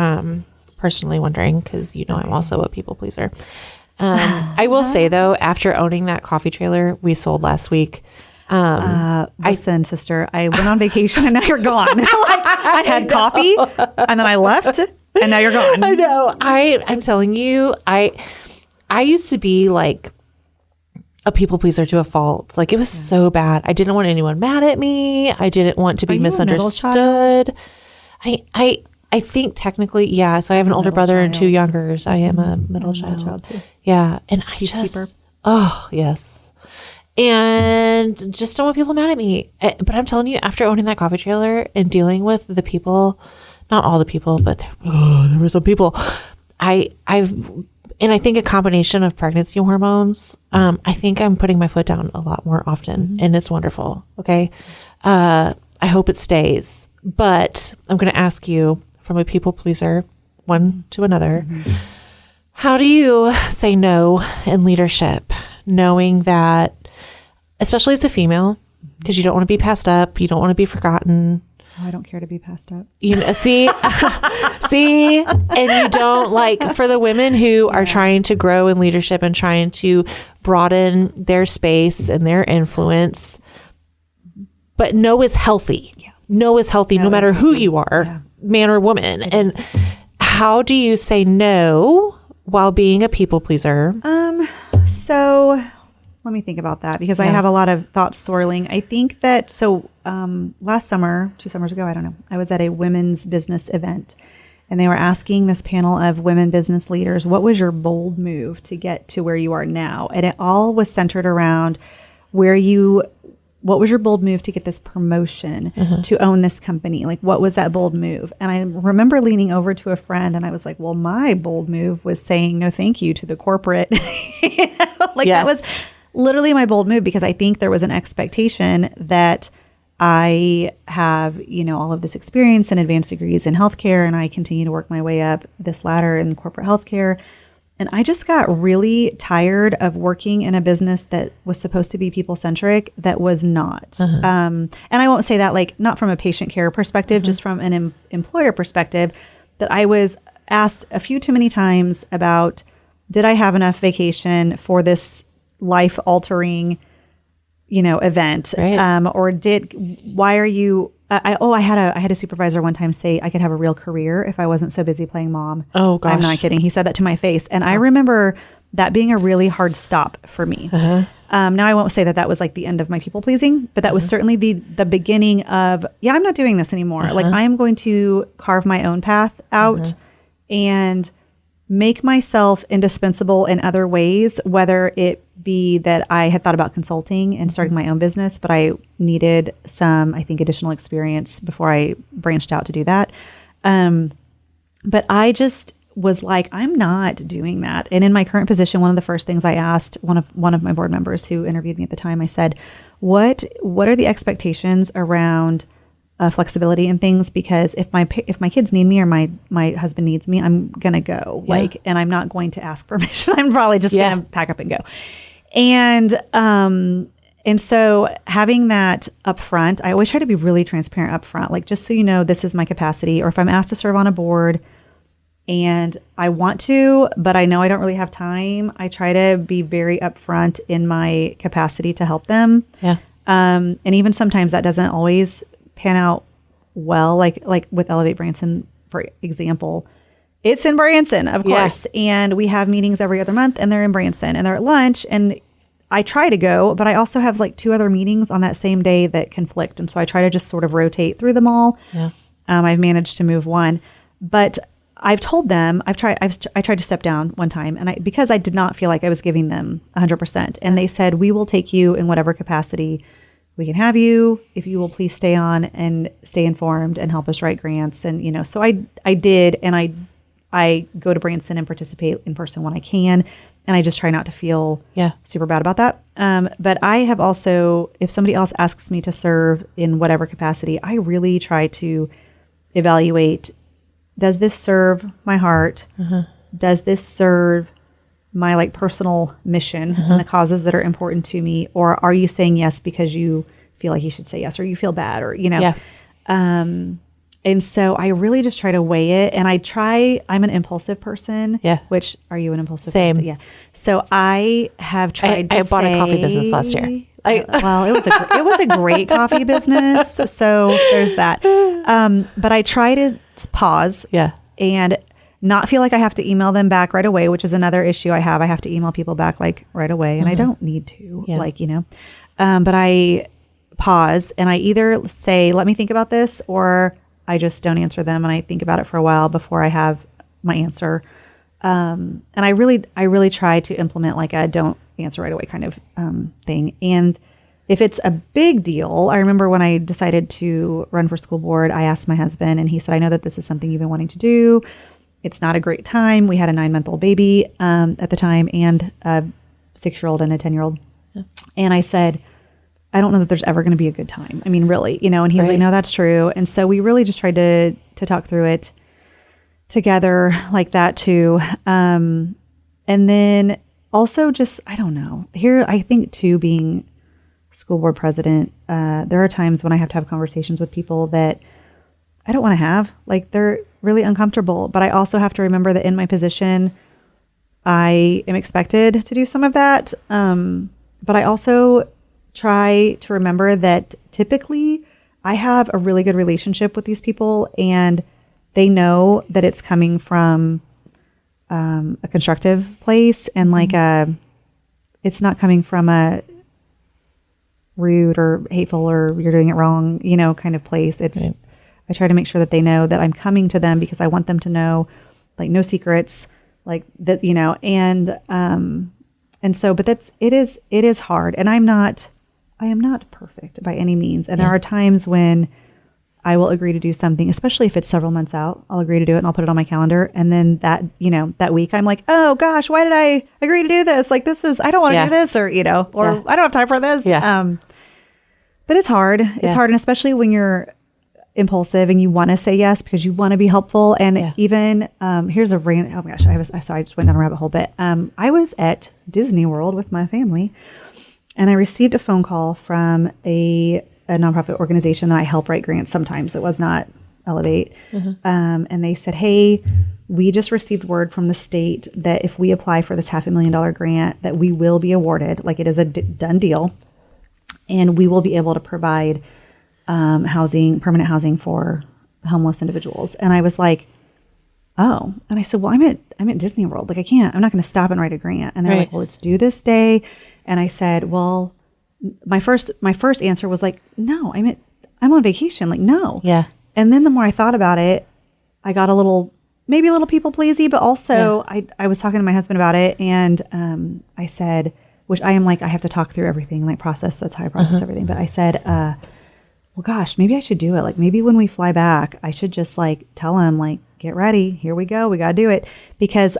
personally wondering, because I'm also a people pleaser. I will say though, after owning that coffee trailer we sold last week, listen, sister, I went on vacation and now you're gone. I had coffee and then I left and now you're gone. I know. I'm telling you, I used to be like a people pleaser to a fault. Like it was so bad. I didn't want anyone mad at me. I didn't want to be misunderstood. I think technically, yeah. So I have an older brother and 2 youngers. I am a middle child too. Yeah. And I oh, yes. And just don't want people mad at me. But I'm telling you, after owning that coffee trailer and dealing with the people, not all the people, but there were some people, I think a combination of pregnancy hormones, I think I'm putting my foot down a lot more often and it's wonderful. Okay. I hope it stays, but I'm going to ask you from a people pleaser, one to another, how do you say no in leadership, knowing that, especially as a female, because you don't want to be passed up, you don't want to be forgotten. Oh, I don't care to be passed up. See, and you don't like, for the women who are trying to grow in leadership and trying to broaden their space and their influence, but no is healthy. Yeah. No is healthy no matter who you are, man or woman. And how do you say no while being a people pleaser? So let me think about that because I have a lot of thoughts swirling. I think that, last summer, 2 summers ago, I don't know, I was at a women's business event and they were asking this panel of women business leaders, what was your bold move to get to where you are now? And it all was centered around what was your bold move to get this promotion, to own this company? Like, what was that bold move? And I remember leaning over to a friend and I was like, well, my bold move was saying no thank you to the corporate. That was literally my bold move because I think there was an expectation that I have, all of this experience and advanced degrees in healthcare, and I continue to work my way up this ladder in corporate healthcare. And I just got really tired of working in a business that was supposed to be people-centric that was not. And I won't say that not from a patient care perspective, just from an employer perspective, that I was asked a few too many times about, did I have enough vacation for this life-altering, event? Right. Why are you... I had a supervisor one time say I could have a real career if I wasn't so busy playing mom. Oh gosh. I'm not kidding. He said that to my face. And I remember that being a really hard stop for me. Now I won't say that was like the end of my people pleasing, but that was certainly the beginning of, I'm not doing this anymore. Like I'm going to carve my own path out and make myself indispensable in other ways, whether it be that I had thought about consulting and starting my own business, but I needed some, additional experience before I branched out to do that. But I just was like, I'm not doing that. And in my current position, one of the first things I asked one of my board members who interviewed me at the time, I said, what are the expectations around flexibility and things, because if my kids need me or my husband needs me, I'm gonna go. And I'm not going to ask permission. I'm probably just gonna pack up and go. And so having that up front, I always try to be really transparent up front, like just so you know, this is my capacity. Or if I'm asked to serve on a board and I want to, but I know I don't really have time, I try to be very upfront in my capacity to help them. And even sometimes that doesn't always pan out well, like with Elevate Branson, for example. It's in Branson, of course, and we have meetings every other month, and they're in Branson, and they're at lunch, and I try to go, but I also have 2 other meetings on that same day that conflict, and so I try to just sort of rotate through them all. I've managed to move one, but I've told them I tried to step down one time, and because I did not feel like I was giving them 100%, and they said, we will take you in whatever capacity we can have you, if you will please stay on and stay informed and help us write grants. And, so I did, and I go to Branson and participate in person when I can. And I just try not to feel super bad about that. But I have also, if somebody else asks me to serve in whatever capacity, I really try to evaluate does this serve my heart? Does this serve my like personal mission and the causes that are important to me? Or are you saying yes because you feel like you should say yes, or you feel bad, or, you know? Yeah. And so I really just try to weigh it, and I'm an impulsive person. Yeah. Which, are you an impulsive Same. person? Yeah. So I have tried I bought a coffee business last year. Well, it was a great coffee business. So there's that. But I try to pause. Yeah. And not feel like I have to email them back right away, which is another issue I have. I have to email people back like right away, and I don't need to, like, you know, but I pause and I either say, let me think about this, or I just don't answer them and I think about it for a while before I have my answer. And I really try to implement like a don't answer right away kind of thing. And if it's a big deal, I remember when I decided to run for school board, I asked my husband, and he said, I know that this is something you've been wanting to do. It's not a great time. We had a 9-month-old baby at the time, and a 6-year-old and a 10-year-old. Yeah. And I said, I don't know that there's ever going to be a good time. I mean, really, you know, and he was like, no, that's true. And so we really just tried to talk through it together like that too. And then also just, I don't know, here, I think too, being school board president, there are times when I have to have conversations with people that I don't want to have, like, they're really uncomfortable, but I also have to remember that in my position, I am expected to do some of that. But I also try to remember that typically I have a really good relationship with these people, and they know that it's coming from a constructive place, and like it's not coming from a rude or hateful or you're doing it wrong, you know, kind of place. It's I try to make sure that they know that I'm coming to them because I want them to know, like, no secrets, like that, you know, and so, but it is hard, and I am not perfect by any means. And there are times when I will agree to do something, especially if it's several months out, I'll agree to do it and I'll put it on my calendar. And then that, you know, that week I'm like, oh gosh, why did I agree to do this? Like, I don't want to do this, or, you know, or I don't have time for this. Yeah. But it's hard. It's hard. And especially when you're impulsive and you want to say yes because you want to be helpful. And even, here's a random, oh my gosh, I just went down a rabbit hole, but I was at Disney World with my family, and I received a phone call from a nonprofit organization that I help write grants sometimes. It was not Elevate. And they said, hey, we just received word from the state that if we apply for this $500,000 grant, that we will be awarded, like it is a done deal, and we will be able to provide permanent housing for homeless individuals. And I was like, oh. And I said, well, I'm at Disney World. Like, I'm not going to stop and write a grant. And they're like, well, it's due this day. And I said, well, my first answer was like, no, I'm on vacation. Like, no. Yeah. And then the more I thought about it, I got maybe a little people pleasy, but also I was talking to my husband about it, and I said, which I am like, I have to talk through everything, like process. That's how I process everything. But I said, well, gosh, maybe I should do it. Like, maybe when we fly back, I should just like tell him, like, get ready. Here we go. We got to do it. Because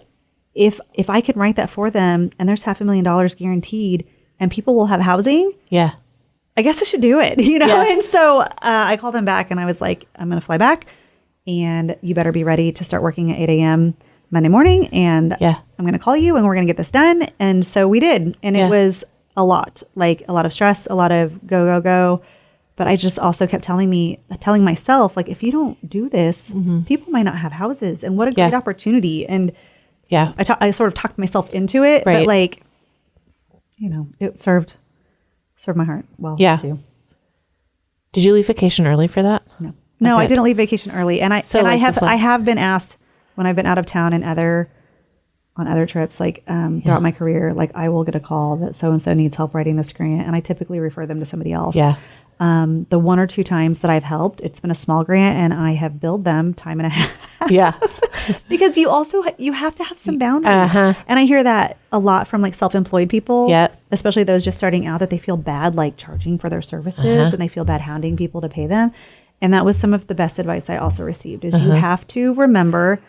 if I can write that for them, and there's $500,000 guaranteed, and people will have housing, I guess I should do it, you know? Yeah. And so I called them back, and I was like, I'm going to fly back, and you better be ready to start working at 8 a.m. Monday morning. And I'm going to call you, and we're going to get this done. And so we did. And it was a lot of stress, a lot of go. But I just also kept telling myself, like, if you don't do this, people might not have houses, and what a great opportunity. And so I sort of talked myself into it, but like, you know, it served my heart well too. Did you leave vacation early for that? No, I didn't leave vacation early. And I have been asked when I've been out of town and on other trips, like throughout my career, like, I will get a call that so-and-so needs help writing this grant, and I typically refer them to somebody else. Yeah. The 1 or 2 times that I've helped, it's been a small grant, and I have billed them time and a half. Yeah. Because you have to have some boundaries. And I hear that a lot from like self-employed people, especially those just starting out, that they feel bad like charging for their services, and they feel bad hounding people to pay them. And that was some of the best advice I also received, is you have to remember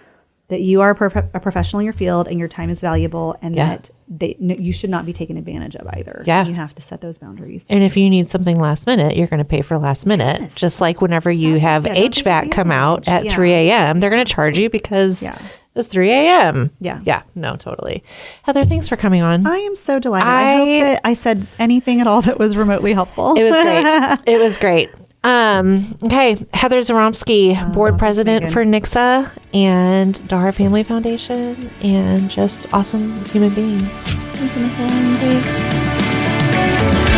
that you are a professional in your field, and your time is valuable, and that you should not be taken advantage of either. Yeah. So you have to set those boundaries. And if you need something last minute, you're going to pay for last minute. Yes. Just like whenever you have Yeah, don't HVAC take come out at advantage. 3 a.m., they're going to charge you because it's 3 a.m. Yeah. Yeah. No, totally. Heather, thanks for coming on. I am so delighted. I hope that I said anything at all that was remotely helpful. It was great. It was great. Okay. Heather Zoromski, board president Megan. for NICSA and Dara Family Foundation, and just awesome human being. Thanks.